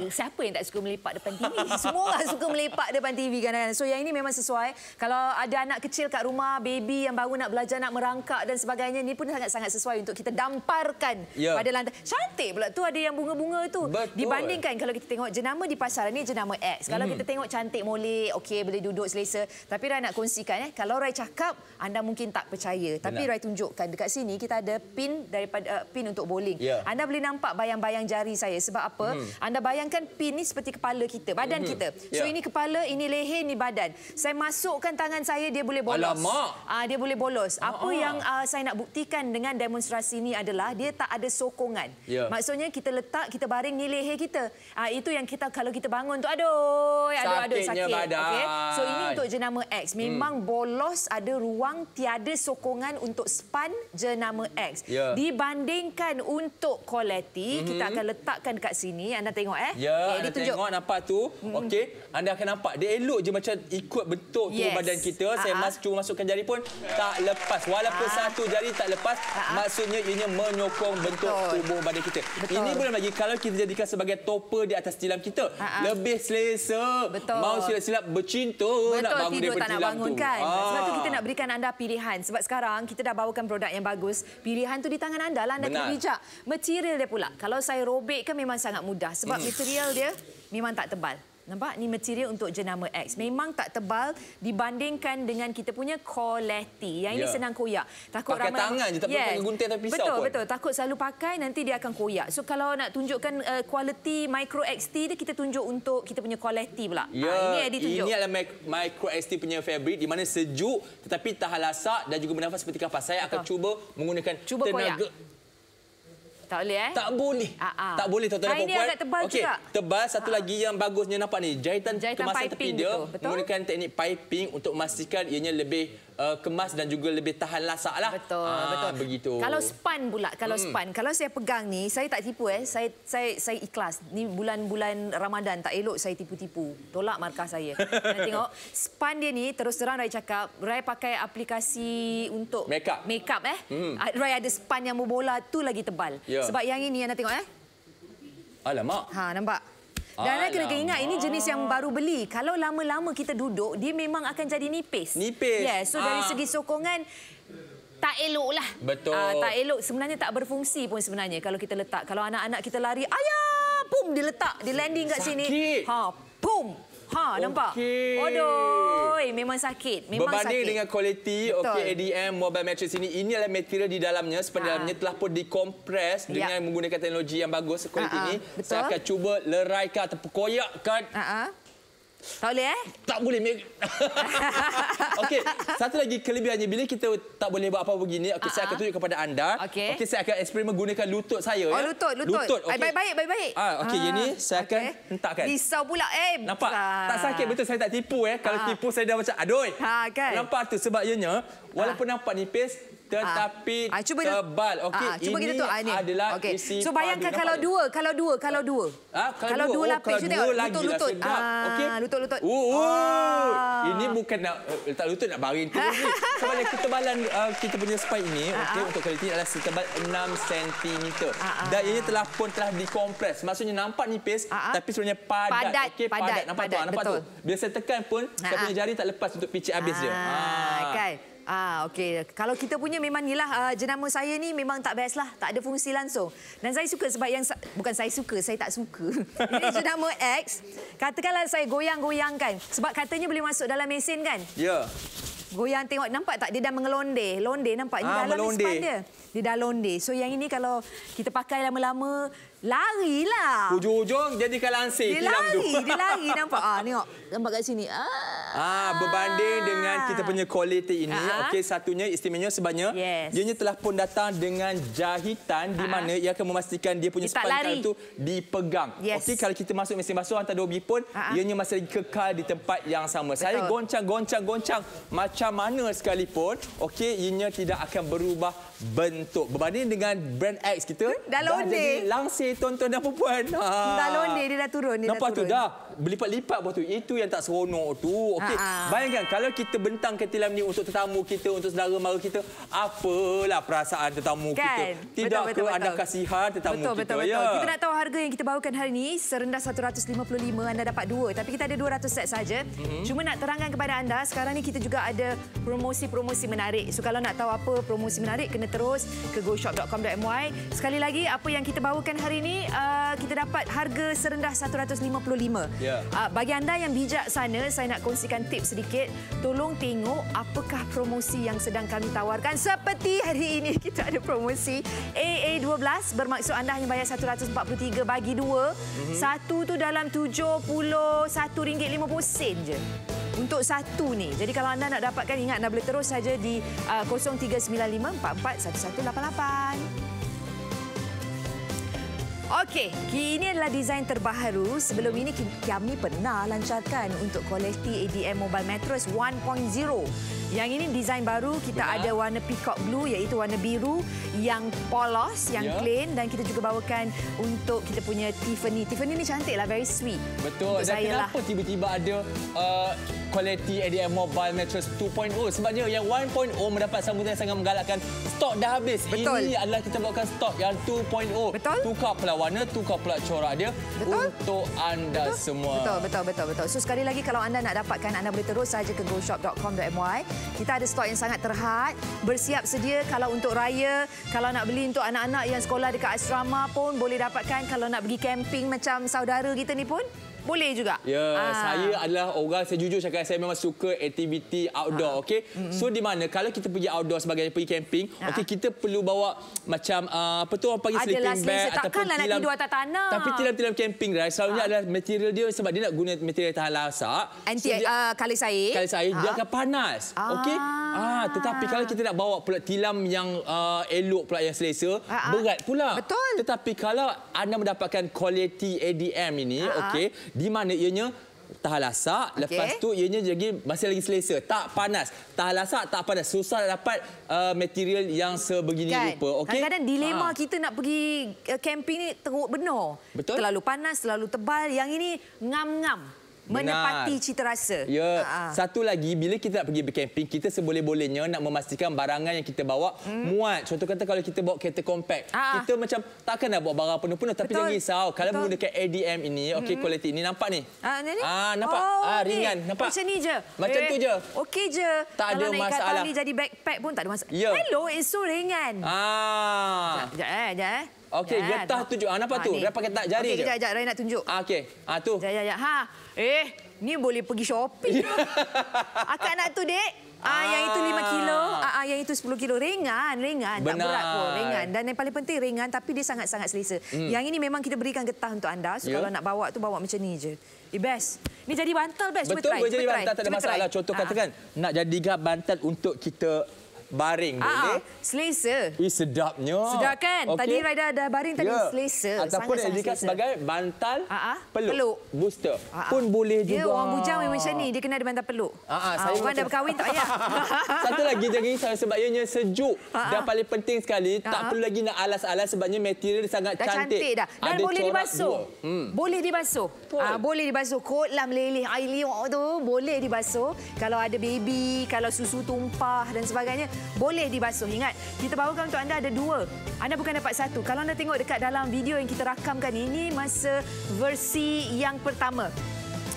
Siapa yang tak suka melepak depan TV? Semua orang suka melepak depan TV kan. So yang ini memang sesuai. Kalau ada anak kecil kat rumah, baby yang baru nak belajar nak merangkak dan sebagainya, ni pun sangat-sangat sesuai untuk kita damparkan pada lantai. Cantik pula tu, ada yang bunga-bunga tu. Dibandingkan kalau kita tengok jenama di pasaran ni jenama X. Kalau kita tengok cantik molek, okey boleh duduk selesa. Tapi Rai nak kongsikan kalau Rai cakap anda mungkin tak percaya. Tapi Rai tunjukkan dekat sini kita ada pin daripada pin untuk bowling. Anda boleh nampak bayang-bayang jari saya. Sebab apa? Anda bayangkan pin ni seperti kepala kita, badan kita. So ini kepala, ini leher, ini badan. Saya masukkan tangan saya, dia boleh bolos. Dia boleh bolos. Apa yang saya nak buktikan dengan demonstrasi ini adalah dia tak ada sokongan. Maksudnya kita letak, kita baring ni leher kita. Itu yang kita kalau kita bangun tu aduh sakit. Okay? So ini untuk jenama X. Memang bolos, ada ruang, tiada sokongan untuk span jenama X. Dibandingkan untuk quality, kita akan letakkan dekat sini. Anda tengok anda tengok nampak tu. Okey, anda akan nampak dia elok je macam ikut bentuk tubuh badan kita. Saya cuma masukkan jari pun tak lepas. Walaupun satu jari tak lepas, maksudnya ianya menyokong bentuk tubuh badan kita. Ini belum lagi kalau kita jadikan sebagai topper di atas tilam kita, lebih selesa. Mau silap-silap bercinta nak bangun tidur daripada tak nak tilam bangun tu. Kan? Sebab tu kita nak berikan anda pilihan. Sebab sekarang kita dah bawakan produk yang bagus. Pilihan tu di tangan anda lah. Anda kena bijak. Material dia pula. Kalau saya robekkan memang sangat mudah. Sebab material dia memang tak tebal. Nampak? Ni material untuk jenama X. Memang tak tebal dibandingkan dengan kita punya quality. Yang ini senang koyak. Takut pakai tangan je, tak perlu pakai gunting atau pisau pun. Betul. Takut selalu pakai, nanti dia akan koyak. So kalau nak tunjukkan quality micro XT dia, kita tunjuk untuk kita punya quality pula. Ini Eddie tunjuk. Ini adalah micro XT punya fabric di mana sejuk tetapi tahan lasak dan juga bernafas seperti kapas. Saya akan cuba menggunakan tenaga. Koyak. Tak boleh Tak boleh. Tak boleh tuan-tuan dan puan-puan. Ini agak tebal juga. Tebal. Satu lagi yang bagusnya nampak ni, jahitan kemasan tepi dia menggunakan teknik piping untuk memastikan ianya lebih kemas dan juga lebih tahan lasak lah. Betul, betul. Begitu. Kalau span pula, kalau saya pegang ni, saya tak tipu saya ikhlas. Ni bulan-bulan Ramadan tak elok saya tipu-tipu. Tolak markah saya. Dan tengok span dia ni terus terang Rai cakap, Rai pakai aplikasi untuk makeup Rai ada span yang berbola tu lagi tebal. Sebab yang ini anda tengok Alamak. Nampak? Dan anda kena ingat, ini jenis yang baru beli. Kalau lama-lama kita duduk, dia memang akan jadi nipis. Nipis. So dari segi sokongan, tak elok lah. Betul. Tak elok. Sebenarnya tak berfungsi pun sebenarnya kalau kita letak. Kalau anak-anak kita lari, ayah, pum, dia letak. Dia landing kat sini. Pum. Nampak? Aduh, memang sakit. Berbanding dengan kualiti ADM Mobile Mattress ini adalah material di dalamnya, sebenarnya dalamnya telah pun dikompres dengan menggunakan teknologi yang bagus. Kualiti ini saya akan cuba leraikan ataupun koyakkan. Tak boleh Tak boleh. Okey, satu lagi kelebihannya bila kita tak boleh buat apa-apa begini, saya akan tunjuk kepada anda. Okey, saya akan eksperimen guna lutut saya. Lutut. Baik. Okey, ini saya akan hentakkan. Risau pula. Nampak? Tak sakit betul, saya tak tipu Kalau tipu saya dah macam aduh. Nampak tu sebab ianya walaupun nampak nipis tetapi tebal. Okey, ini adalah isi. So bayangkan kalau dua lapis lutut. Okey. Lutut. Ini bukan nak letak lutut nak baring tu. Sebab ketebalan kita punya spine ini untuk kualiti adalah setebal 6 cm. Dan ianya telah dikompres. Maksudnya nampak nipis tapi sebenarnya padat. Okey, padat. Nampak tu. Bila saya tekan pun saya punya jari tak lepas untuk picit habis dia. Okey. Kalau kita punya memang inilah jenama saya ni memang tak best lah. Tak ada fungsi langsung. Dan saya suka sebab yang bukan saya suka, saya tak suka. Ini jenama X. Katakanlah saya goyang-goyangkan. Sebab katanya boleh masuk dalam mesin kan? Ya. Goyang tengok, nampak tak dia dah mengelonde. Londe nampak ni dalam span dia. Dia dah londe. So yang ini kalau kita pakai lama-lama larilah. Hujung-hujung jadi lansir tilam tu. Dia lari nampak. Tengok. Nampak kat sini. Berbanding dengan kita punya kualiti ini, okey, satunya istimewanya sebabnya ianya telah pun datang dengan jahitan di mana ia akan memastikan dia punya span tu dipegang. Okey, kalau kita masuk mesin basuh hantar 2 biji pun ianya masih lagi kekal di tempat yang sama. Saya goncang macam mana sekalipun, okey, ianya tidak akan berubah bentuk. Berbanding dengan brand X kita dah jadi langsir tuan-tuan dan puan-puan. Dah londe, dia dah turun. Nampak tu dah berlipat-lipat tu. Itu yang tak seronok tu. Okey, bayangkan kalau kita bentangkan tilam ni untuk tetamu kita, untuk saudara mara kita, apalah perasaan tetamu kita. Tidak ke anda kasihan tetamu kita? Betul. Kita nak tahu harga yang kita bawakan hari ini serendah 155, anda dapat 2. Tapi kita ada 200 set saja. Cuma nak terangkan kepada anda, sekarang ni kita juga ada promosi-promosi menarik. So kalau nak tahu apa promosi menarik, kena terus ke goshop.com.my. Sekali lagi, apa yang kita bawakan hari ini, kita dapat harga serendah 155. Bagi anda yang bijaksana, saya nak kongsikan tips sedikit. Tolong tengok apakah promosi yang sedang kami tawarkan. Seperti hari ini kita ada promosi AA12, bermaksud anda hanya bayar 143 bagi 2. Satu tu dalam RM71.50 je. Untuk satu ni. Jadi kalau anda nak dapatkan, ingat anda boleh terus saja di 0395 44 1188. Okey, ini adalah desain terbaru. Sebelum ini kami pernah lancarkan untuk kualiti ADM Mobile Mattress 1.0. Yang ini desain baru, kita ada warna peacock blue, iaitu warna biru yang polos, yang clean, dan kita juga bawakan untuk kita punya Tiffany. Tiffany ni cantik lah, very sweet. Betul. Dan kenapa tiba-tiba ada kualiti ADM Mobile Mattress 2.0? Sebabnya yang 1.0 mendapat sambutan yang sangat menggalakkan. Stok dah habis. Ini adalah kita bawakan stok yang 2.0. Tukar pula warna, tukar pula corak dia untuk anda semua. Betul. So sekali lagi, kalau anda nak dapatkan, anda boleh terus saja ke goshop.com.my. Kita ada stok yang sangat terhad. Bersiap sedia kalau untuk raya, kalau nak beli untuk anak-anak yang sekolah dekat asrama pun boleh dapatkan. Kalau nak pergi camping macam saudara kita ni pun boleh juga. Saya adalah orang, saya jujur cakap, saya memang suka aktiviti outdoor. Okey. So di mana kalau kita pergi outdoor sebagai pergi camping, okey, kita perlu bawa macam apa tu orang panggil sleeping bag ataupun tilam. Nak tidur atas tanah. Tapi tilam-tilam camping selalunya adalah material dia, sebab dia nak guna material tahan lasak. Anti kalis air. Dia akan panas. Okey. Tetapi kalau kita nak bawa pula tilam yang elok pula, yang selesa, berat pula. Betul. Tetapi kalau anda mendapatkan kualiti ADM ini, okey, di mana ianya tahan lasak. Lepas tu ianya masih lagi selesa. Tak panas. Tahan lasak, tak panas. Susah dapat material yang sebegini rupa. Kadang-kadang dilema kita nak pergi camping ni teruk benar. Betul. Terlalu panas, terlalu tebal. Yang ini ngam-ngam. Menepati cita rasa. Ya. Satu lagi, bila kita nak pergi bercamping, kita seboleh-bolehnya nak memastikan barangan yang kita bawa muat. Contoh kata kalau kita bawa kereta compact, kita macam takkan nak bawa barang penuh-penuh. Tapi jangan risau. Kalau menggunakan ADM ini, kualiti ini nampak ni. Nampak? Ringan. Nampak? Macam ni je. Macam tu je. Okey je. Tak ada masalah. Kalau naik kapal ni jadi backpack pun tak ada masalah. Hello, it's so ringan. Sekejap. Okey, getah tunjuk. Nampak tu? Dia pakai tak jari je. Sekejap, Rai nak tunjuk. Okey. Tu. Sekejap. Ni boleh pergi shopping. Akak nak tu, Dek. Yang itu 5 kilo, yang itu 10 kilo. Ringan. Tak berat pun. Ringan. Dan yang paling penting ringan, tapi dia sangat-sangat selesa. Yang ini memang kita berikan getah untuk anda. So, kalau nak bawa tu, bawa macam ni je. Best. Ni jadi bantal, best. Betul, boleh jadi bantal. Tak ada masalah. Contoh katakan, nak jadikan bantal untuk kita baring boleh. Selesa. Sedapnya. Sedap kan? Tadi Raida dah baring tadi selesa. Ataupun dijadikan sebagai bantal peluk. Booster. Pun boleh juga. Dia orang bujang memang macam ni. Dia kena ada bantal peluk. Orang dah berkahwin tak payah. Satu lagi jangan risau sebab ianya sejuk. Dan paling penting sekali, tak perlu lagi nak alas-alas sebabnya material sangat cantik. Dah. Dan boleh dibasuh. Boleh dibasuh. Boleh dibasuh. Kot lah meleleh air liuk tu. Boleh dibasuh. Kalau ada baby, kalau susu tumpah dan sebagainya, boleh dibasuh. Ingat, kita bawakan untuk anda ada 2. Anda bukan dapat 1. Kalau anda tengok dekat dalam video yang kita rakamkan ini, masa versi yang pertama.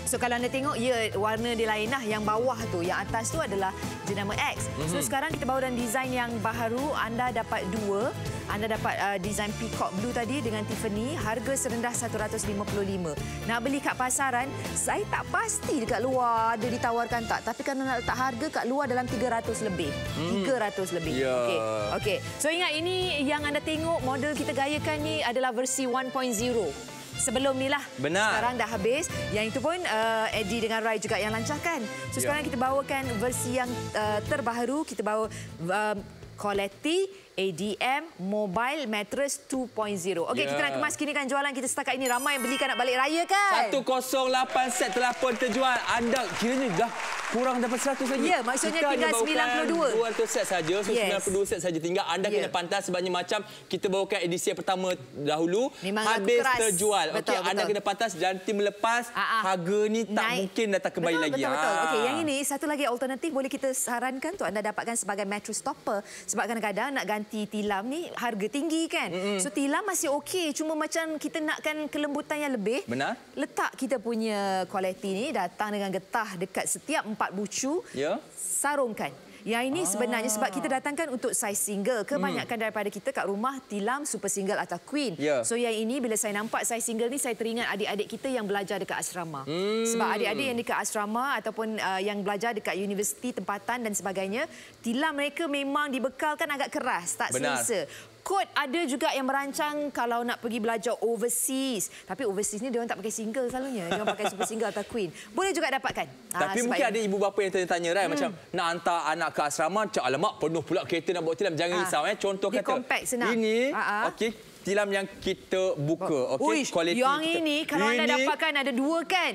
So, kalau anda tengok, warna dia lain lah. Yang bawah tu, yang atas tu adalah jenama X. So, sekarang kita bawa dalam desain yang baharu. Anda dapat 2. Anda dapat desain peacock blue tadi dengan Tiffany. Harga serendah RM155. Nak beli kat pasaran, saya tak pasti dekat luar ada ditawarkan tak. Tapi kalau nak letak harga kat luar dalam 300 lebih. 300 lebih. Okey. So, ingat ini yang anda tengok model kita gayakan ni adalah versi 1.0. Sebelum ni lah. Benar. Sekarang dah habis. Yang itu pun Eddie dengan Rai juga yang lancarkan. So sekarang kita bawakan versi yang terbaru. Kita bawa Quality ADM Mobile Mattress 2.0. Okey, kita nak kemaskinikan jualan kita setakat ini. Ramai yang belikan nak balik raya kan? 108 set telah pun terjual. Anda kiranya dah kurang dapat 100 lagi. Ya, maksudnya tinggal 92. 200 set saja. So 92 set saja tinggal. Anda kena pantas sebabnya macam kita bawakan edisi yang pertama dahulu. Memang habis keras. Terjual. Okey, Betul. anda kena pantas nanti melepas harga ni tak mungkin datang kembali lagi. Betul. Okey, yang ini satu lagi alternatif boleh kita sarankan tu anda dapatkan sebagai mattress topper. Sebab kadang-kadang nak ganti tilam ni harga tinggi kan. So tilam masih okey, cuma macam kita nakkan kelembutan yang lebih. Benar. Letak kita punya kualiti ni datang dengan getah dekat setiap 4 bucu. Sarungkan. Yang ini sebenarnya sebab kita datangkan untuk saiz single. Kebanyakan daripada kita kat rumah tilam super single atau queen. So yang ini bila saya nampak saiz single ni, saya teringat adik-adik kita yang belajar dekat asrama. Sebab adik-adik yang dekat asrama ataupun yang belajar dekat universiti tempatan dan sebagainya, tilam mereka memang dibekalkan agak keras, tak selesa. Kot ada juga yang merancang kalau nak pergi belajar overseas. Tapi overseas ni dia orang tak pakai single selalunya. Dia orang pakai super single atau queen. Boleh juga dapatkan. Tapi mungkin ada ibu bapa yang tanya-tanya Rai, macam nak hantar anak ke asrama, alamak penuh pula kereta nak bawa tilam. Jangan risau. Contoh kata compact, senang. Ini okey, tilam yang kita buka. Okey, kualiti yang kita. Ini kalau anda dapatkan ada 2 kan.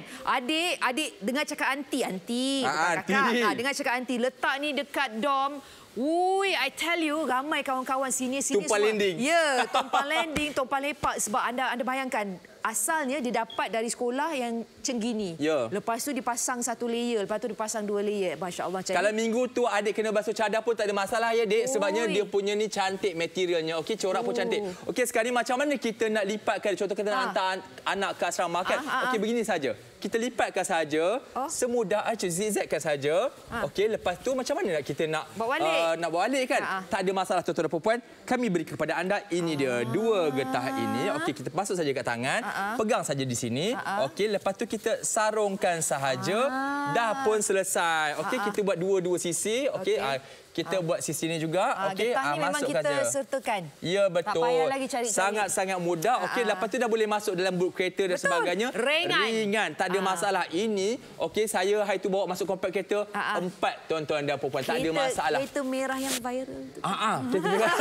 Adik dengar cakap anti. Kakak. Dengar cakap anti. Letak ni dekat dorm. Ui, I tell you, ramai kawan-kawan sini tumpang semua. landing. Ya, tumpang landing, tumpang lepak. Sebab anda bayangkan, asalnya dia dapat dari sekolah yang cenggini. Lepas tu dipasang 1 layer, lepas tu dipasang 2 layer. Masya Allah. Kalau minggu tu adik kena basuh cadar pun tak ada masalah ya, Dek. Sebabnya dia punya ni cantik materialnya. Okey, corak pun cantik. Okey, sekarang ni macam mana kita nak lipatkan? Contoh kita nak hantar anak ke asrama kan? Okey, begini saja. Kita lipatkan saja, semudah aja, zigzagkan saja. Okey, lepas tu macam mana nak kita nak bawa balik kan? Tak ada masalah tuan-tuan dan puan. Kami beri kepada anda ini dia 2 getah ini. Okey, kita pasuk saja kat tangan, pegang saja di sini. Okey, lepas tu kita sarungkan sahaja. Dah pun selesai. Okey, kita buat 2 sisi. Okey, kita buat sisi ni juga. Okey, getah ni memang kita sertakan. Ya, betul. Tak payah lagi cari-cari. Sangat-sangat mudah. Okey, lepas tu dah boleh masuk dalam boot kereta dan sebagainya. Ringan. Tak ada masalah. Ini, okey, saya hari tu bawa masuk kompak kereta 4 tuan-tuan dan puan-puan. Tak ada masalah. Kereta merah yang viral. Kereta merah.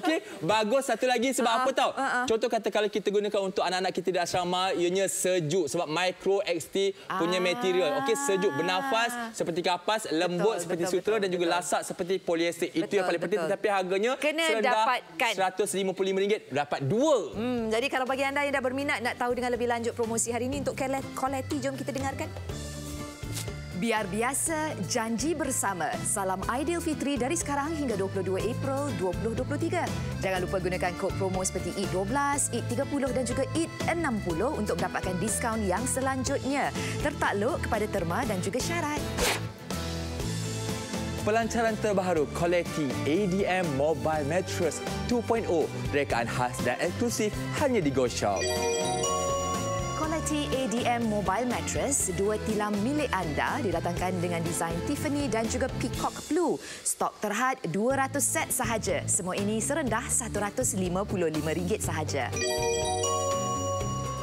Okey, bagus. Satu lagi sebab apa tahu? Contoh kata kalau kita gunakan untuk anak-anak kita di asrama, ianya sejuk sebab Micro XT punya material. Okey, sejuk, bernafas seperti kapas, lembut seperti sutera dan juga lasak seperti poliester. Itu yang paling penting, tetapi harganya kena dapatkan RM150 dapat 2. Jadi kalau bagi anda yang dah berminat nak tahu dengan lebih lanjut promosi hari ini untuk Quality, jom kita dengarkan. Biar biasa, janji bersama. Salam Aidilfitri dari sekarang hingga 22 April 2023. Jangan lupa gunakan kod promo seperti EAT12, EAT30 dan juga EAT60 untuk mendapatkan diskaun yang selanjutnya. Tertakluk kepada terma dan juga syarat. Pelancaran terbaru Quality ADM Mobile Mattress 2.0. Rekaan khas dan eksklusif hanya di GoShop. Quality ADM Mobile Mattress, 2 tilam milik anda didatangkan dengan desain Tiffany dan juga Peacock Blue. Stok terhad 200 set sahaja. Semua ini serendah RM155 sahaja.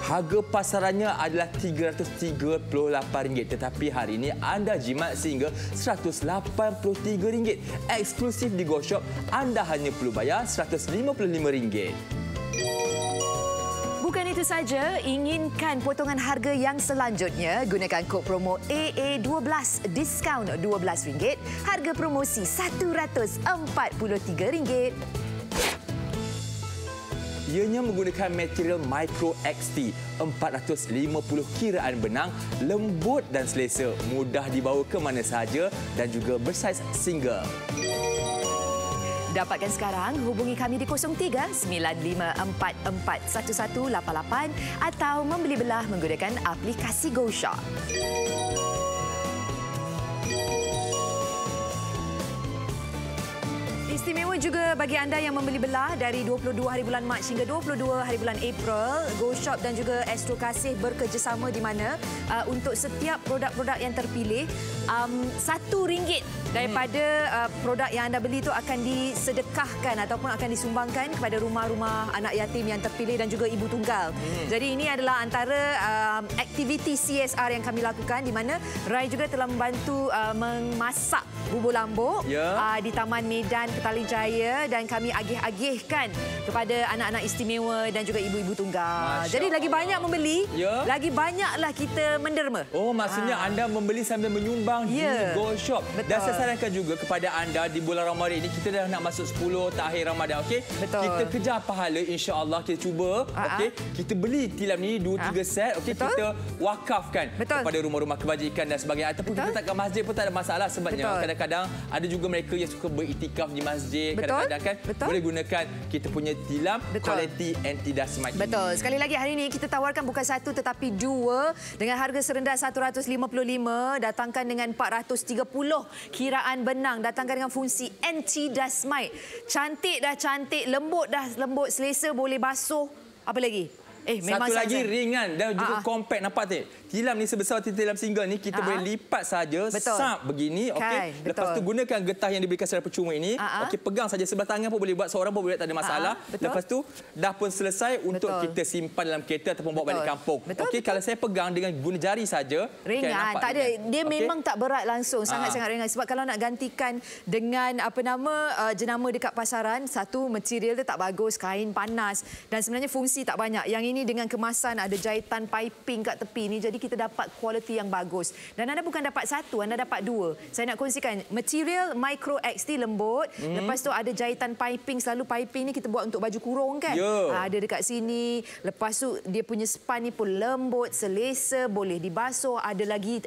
Harga pasarannya adalah RM338, tetapi hari ini anda jimat sehingga RM183. Eksklusif di GoShop, anda hanya perlu bayar RM155. Bukan itu saja, inginkan potongan harga yang selanjutnya, gunakan kod promo AA12, diskaun RM12, harga promosi RM143. Ianya menggunakan material Micro XT, 450 kiraan benang, lembut dan selesa, mudah dibawa ke mana sahaja dan juga bersaiz single. Dapatkan sekarang, hubungi kami di 03-9544-1188 atau membeli belah menggunakan aplikasi GoShop. Istimewa juga bagi anda yang membeli belah dari 22 hari bulan Mac hingga 22 hari bulan April. GoShop dan juga Astro Kasih bekerjasama di mana untuk setiap produk-produk yang terpilih, RM1 daripada produk yang anda beli itu akan disedekahkan ataupun akan disumbangkan kepada rumah-rumah anak yatim yang terpilih dan juga ibu tunggal. Jadi ini adalah antara aktiviti CSR yang kami lakukan di mana Rai juga telah membantu memasak bubur lambuk di Taman Medan Petaling Jaya dan kami agih-agihkan kepada anak-anak istimewa dan juga ibu-ibu tunggal. Jadi lagi banyak membeli, lagi banyaklah kita menderma. Oh, maksudnya anda membeli sambil menyumbang di GoShop. Dan saya sarankan juga kepada anda di bulan Ramadan ini, kita dah nak masuk 10 akhir Ramadan, okey? Kita kejar pahala, insya-Allah kita cuba, okey? Kita beli tilam ni 2-3 set, okey? Kita wakafkan kepada rumah-rumah kebajikan dan sebagainya, ataupun kita letak kat masjid pun tak ada masalah sebabnya kadang-kadang ada juga mereka yang suka beriktikaf di masjid, kadang-kadang kan boleh gunakan kita punya tilam Quality Anti-Dust Mite. Betul. Sekali lagi hari ini kita tawarkan bukan satu tetapi 2 dengan harga serendah RM155, datangkan dengan 430 kiraan benang, datangkan dengan fungsi Anti-Dust Mite. Cantik dah cantik, lembut dah lembut, selesa, boleh basuh. Apa lagi? Satu lagi ringan dan juga compact, nampak tak? Tilam ni sebesar tilam single ni kita boleh lipat saja, sap begini, okey. Lepas tu gunakan getah yang diberikan secara percuma ini, okey, pegang saja sebelah tangan pun boleh buat, seorang pun boleh, tak ada masalah. Lepas tu dah pun selesai untuk kita simpan dalam kereta ataupun bawa balik kampung. Okey, kalau saya pegang dengan guna jari saja, ringan, tak ada, dia memang tak berat langsung, sangat-sangat ringan sebab kalau nak gantikan dengan jenama dekat pasaran, satu material dia tak bagus, kain panas dan sebenarnya fungsi tak banyak. Yang ini dengan kemasan ada jahitan piping kat tepi ni, jadi kita dapat kualiti yang bagus. Dan anda bukan dapat satu, anda dapat 2. Saya nak kongsikan material Micro XT lembut, lepas tu ada jahitan piping, selalu piping ni kita buat untuk baju kurung kan. Ada dekat sini, lepas tu dia punya span ni pun lembut, selesa, boleh dibasuh, ada lagi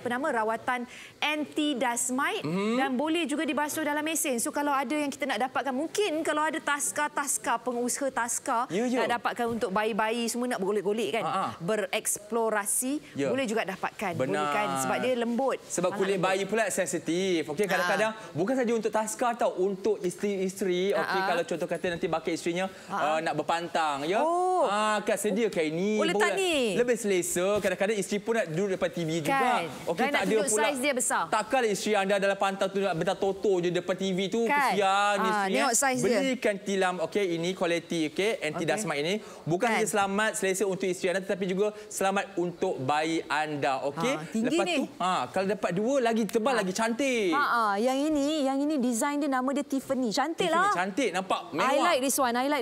rawatan Anti-Dust Mite dan boleh juga dibasuh dalam mesin. So kalau ada yang kita nak dapatkan, mungkin kalau ada taska-taska, pengusaha taska nak dapatkan untuk bayi-bayi semua nak bergolek-golek kan, bereksplorasi bayi boleh juga dapatkan. Benar. Boleh kan? Sebab dia lembut. Sebab kulit bayi pula sensitif. Okey, kadang-kadang bukan saja untuk taskar tau, untuk isteri-isteri. Okey, kalau contoh kata nanti bakal isterinya nak berpantang, ya. Kan sediakan ini. Boleh tak ni? Lebih selesa. Kadang-kadang isteri pun nak duduk depan TV juga. Okey, tak ada pula. Saiz dia besar. Takkanlah isteri anda dalam pantang tu nak bentar toto je depan TV tu. Kesian isteri. Tengok saiz dia. Belikan tilam, okey, ini quality, okey, anti dasmat ini. Bukan hanya selamat selesa untuk isteri anda, tetapi juga selamat untuk bayi anda, okey. Lepas tu, kalau dapat dua lagi tebal lagi cantik. Yang ini design dia, nama dia Tiffany. Cantik lah. Cantik, nampak mewah. I like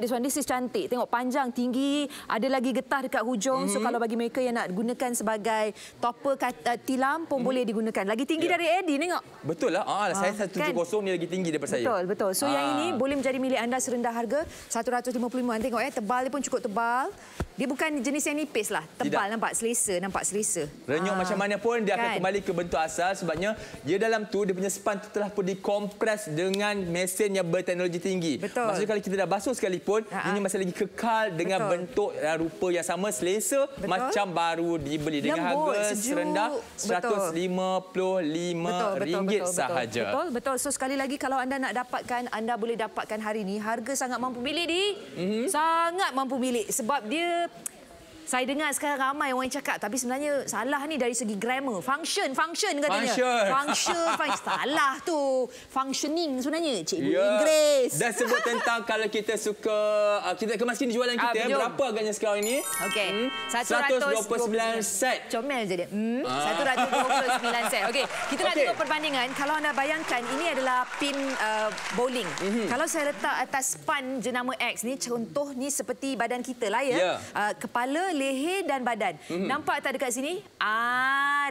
this one. This is cantik. Tengok panjang, tinggi, ada lagi getah dekat hujung. So kalau bagi mereka yang nak gunakan sebagai topper tilam pun boleh digunakan. Lagi tinggi dari Eddie, tengok. Betul lah. Saya 170 ni lagi tinggi daripada saya. Betul. So yang ini boleh menjadi milik anda serendah harga RM155. Tengok tebal dia pun cukup tebal. Dia bukan jenis yang nipis lah. Tebal, nampak selesa. Renyuk macam mana pun dia akan kembali ke bentuk asal, sebabnya dia dalam tu dia punya span tu telah pun dikompres dengan mesin yang berteknologi tinggi. Maksudnya kalau kita dah basuh sekalipun, ini masih lagi kekal dengan bentuk dan rupa yang sama, selesa macam baru dibeli dengan harga serendah RM155 sahaja. Betul. So sekali lagi kalau anda nak dapatkan, anda boleh dapatkan hari ini. Harga sangat mampu milik sangat mampu milik, sebab dia, saya dengar sekarang ramai orang yang cakap, tapi sebenarnya salah ni dari segi grammar. Function katanya. Function. Salah tu. Functioning sebenarnya. Cikgu Inggeris. Dan sebut tentang kalau kita suka, kita kemaskan jualan kita. Berapa agaknya sekarang ini? Okey. 129 set. Comel je dia. 129 set. Okey. Kita nak tengok perbandingan. Kalau anda bayangkan, ini adalah pin bowling. Kalau saya letak atas span jenama X ni, contoh ni seperti badan kita lah ya. Kepala, leher dan badan. Nampak tak dekat sini?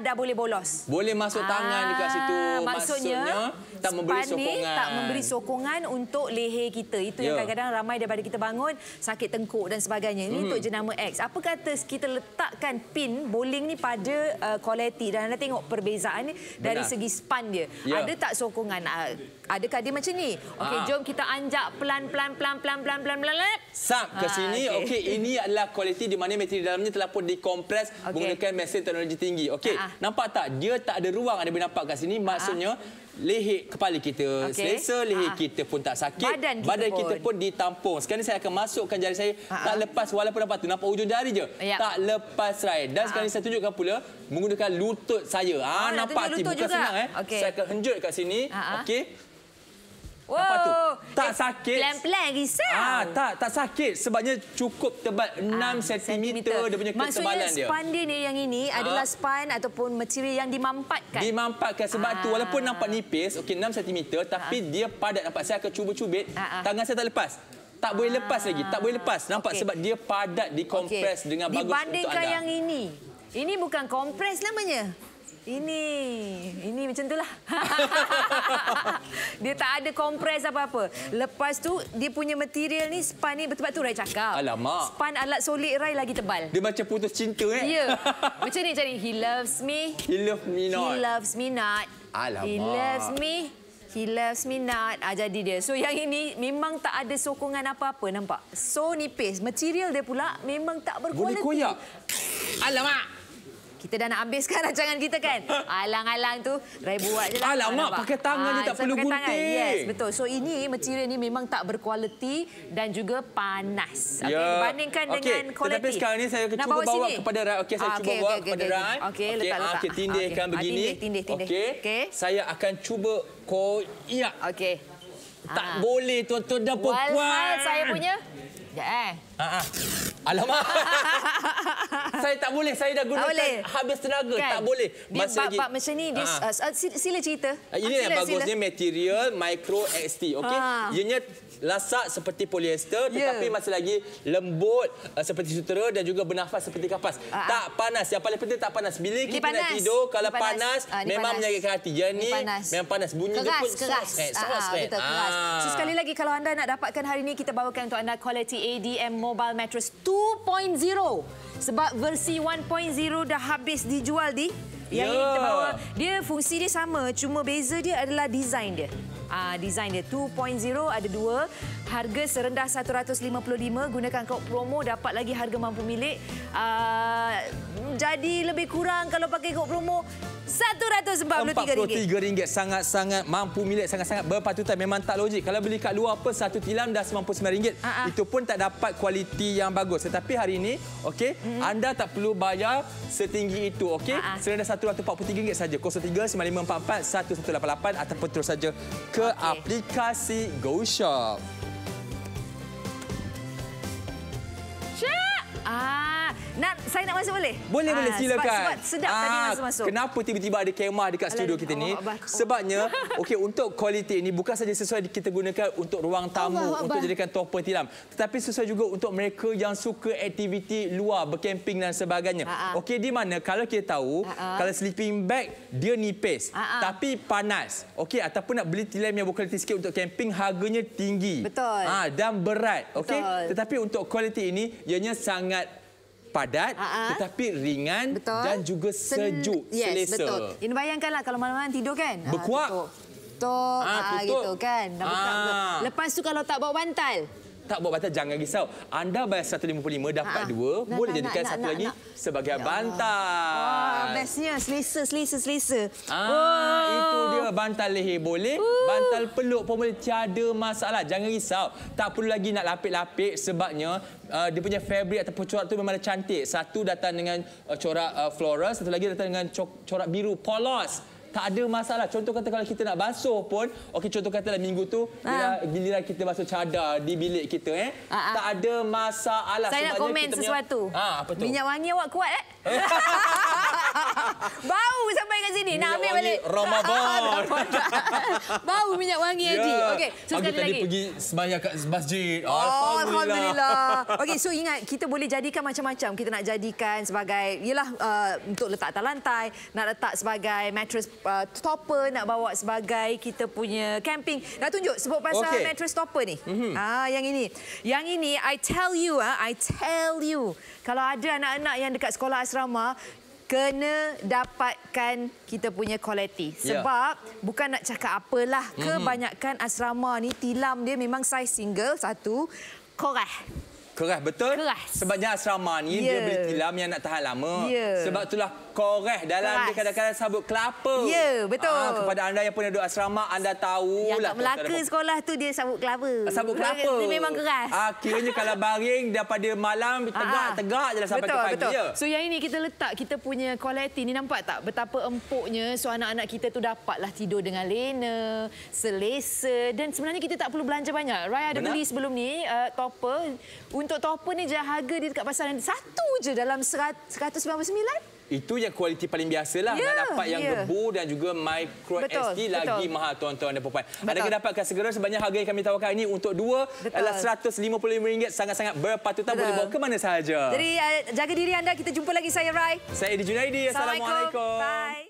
Dah boleh bolos. Boleh masuk tangan dekat situ. Maksudnya tak memberi sokongan. Tak memberi sokongan untuk leher kita. Itu yang kadang-kadang ramai daripada kita bangun sakit tengkuk dan sebagainya. Ini untuk jenama X. Apa kata kita letakkan pin bowling ni pada quality, dan anda tengok perbezaan ni dari segi span dia. Ada tak sokongan? Adakah dia macam ni? Okey, jom kita anjak pelan-pelan. Sap ke sini. Okey, ini adalah kualiti di mana material dalamnya telah pun dikompres menggunakan mesin teknologi tinggi. Okey, nampak tak? Dia tak ada ruang, anda boleh nampak kat sini. Maksudnya leher kepala kita selesa, leher kita pun tak sakit, badan kita pun ditampung. Sekarang saya akan masukkan jari saya, tak lepas, walaupun nampak tu, nampak ujung jari je, tak lepas rai. Dan sekarang saya tunjukkan pula menggunakan lutut saya. Nampak hati, bukan senang Saya akan henjut kat sini. Okey. Nampak tu? Tak sakit. Pelan-pelan risau. Tak sakit. Sebabnya cukup tebal 6 cm dia punya ketebalan dia. Maksudnya span dia ni, yang ini adalah span ataupun material yang dimampatkan. Dimampatkan sebab tu walaupun nampak nipis, okey 6 cm, tapi dia padat. Nampak, saya akan cuba cubit. Tangan saya tak lepas. Tak boleh lepas lagi. Tak boleh lepas. Nampak sebab dia padat, dikompres dengan bagus untuk anda. Dibandingkan yang ini bukan kompres namanya. Ini macam itulah. Dia tak ada kompres apa-apa. Lepas tu dia punya material ni, span ni betul-betul tu Rai cakap. Alamak. Span alat solid Rai lagi tebal. Dia macam putus cinta Ya. Macam ni. He loves me. He loves me not. He loves me not. Alamak. He loves me. He loves me not. Jadi dia. So yang ini memang tak ada sokongan apa-apa, nampak? So nipis. Material dia pula memang tak berkualiti. Boleh koyak. Alamak. Kita dah nak habiskan rancangan kita kan. Alang-alang tu Rai buat je lah. Alamak, pakai tangan je tak perlu gunting. Yes, betul. So ini material ni memang tak berkualiti dan juga panas. Okey, bandingkan dengan kualiti. Tetapi sekarang ni saya cuba bawa kepada Rai. Okey, saya cuba bawa kepada Rai. Okey, letak. Okey, tindihkan begini. Tindih. Okey. Saya akan cuba koyak. Okey. Tak boleh tuan-tuan dan puan-puan. Walhal saya punya. Alamak. Saya tak boleh. Saya dah gunakan habis tenaga. Tak boleh. Bab macam ni, sila cerita. Ini yang bagusnya material Micro XT. Okey. Ianya lasak seperti polyester, tetapi masih lagi lembut seperti sutera dan juga bernafas seperti kapas. Tak panas. Yang paling penting tak panas. Bila kita nak tidur, kalau panas memang menyakitkan hati. Yang ni memang panas. Bunyi dia pun keras. Betul, keras. So sekali lagi, kalau anda nak dapatkan hari ini, kita bawakan untuk anda Quality ADM Mobile Mattress 2.0. Sebab versi 1.0 dah habis dijual di. Yang ini kita bawa, dia fungsi dia sama, cuma beza dia adalah design dia. Design dia 2.0 ada dua. Harga serendah RM155. Gunakan kod promo, dapat lagi harga mampu milik. jadi lebih kurang kalau pakai kod promo RM143. Sangat-sangat mampu milik, sangat-sangat berpatutan. Memang tak logik. Kalau beli kat luar pun satu tilam dah RM99. Itu pun tak dapat kualiti yang bagus. Tetapi hari ini, okey, anda tak perlu bayar setinggi itu, okey? Serendah RM143 saja. 0395441188 ataupun terus saja ke aplikasi GoShop. Saya nak masuk boleh? Boleh, silakan. Sebab sedap tadi masuk. Kenapa tiba-tiba ada kemah dekat studio kita ni? Sebabnya, okey, untuk kualiti ini bukan saja sesuai kita gunakan untuk ruang tamu, untuk jadikan topper tilam. Tetapi sesuai juga untuk mereka yang suka aktiviti luar, berkemping dan sebagainya. Okey, di mana kalau kita tahu, kalau sleeping bag, dia nipis. Tapi panas. Okey, ataupun nak beli tilam yang berkualiti sikit untuk camping, harganya tinggi. Betul. Dan berat. Okey, tetapi untuk kualiti ini, ianya sangat padat, tetapi ringan dan juga sejuk, selesa. Betul. Ini bayangkanlah kalau malam-malam tidur kan. Berkuak. Tutup. Gitu kan. Lepas tu kalau tak bawa bantal. Tak bawa bantal, jangan risau. Anda bayar RM155, dapat dua. Boleh jadikan satu lagi sebagai bantal. Bestnya. Selesa. Itu dia. Bantal leher boleh. Bantal peluk pun boleh. Tiada masalah. Jangan risau. Tak perlu lagi nak lapik-lapik sebabnya dia punya fabric ataupun corak tu memang cantik. Satu datang dengan corak floral, satu lagi datang dengan corak biru polos. Tak ada masalah. Contoh kata kalau kita nak basuh pun, okey, contoh kata minggu tu giliran kita basuh cadar di bilik kita, tak ada masalah. Saya nak komen sesuatu. Apa tu? Minyak wangi awak kuat bau sampai kat sini. Nak ambil balik. Ramadan. Bau minyak wangi Haji. Okey, so sekali lagi. Tadi pergi sembahyang kat masjid. Alhamdulillah. Okey, so ingat kita boleh jadikan macam-macam. Kita nak jadikan sebagai untuk letak atas lantai, nak letak sebagai mattress topper, nak bawa sebagai kita punya camping. Nak tunjuk sebut pasal mattress topper ni. Yang ini I tell you, kalau ada anak-anak yang dekat sekolah asrama, kena dapatkan kita punya kualiti. Sebab bukan nak cakap apalah, kebanyakan asrama ni tilam dia memang saiz single, satu, Keras, betul? Keras. Sebabnya asrama ni dia beli tilam yang nak tahan lama. Sebab itulah koreh dalam dia kadang-kadang sabut kelapa. Ya, betul. Kepada anda yang pernah duduk asrama, anda tahulah. Yang kat Melaka sekolah tu dia sabut kelapa. Sabut kelapa. Dia memang keras. Kiranya kalau baring daripada malam, tegak je lah sampai ke pagi. Betul. So yang ini kita letak kita punya kualiti ni, nampak tak betapa empuknya. So anak-anak kita tu dapatlah tidur dengan lena, selesa. Dan sebenarnya kita tak perlu belanja banyak. Rai ada beli sebelum ni topper. Untuk topper ni harga dia dekat pasaran satu je dalam 199. Itu yang kualiti paling biasalah. Nak dapat yang gebu dan juga micro SD lagi mahal, tuan-tuan dan puan-puan. Anda kena dapatkan segera sebabnya harga yang kami tawarkan ini untuk dua adalah RM155. Sangat-sangat berpatutan, boleh bawa ke mana sahaja. Jadi jaga diri anda. Kita jumpa lagi. Saya Rai. Saya Edi Junaidi. Assalamualaikum. Bye.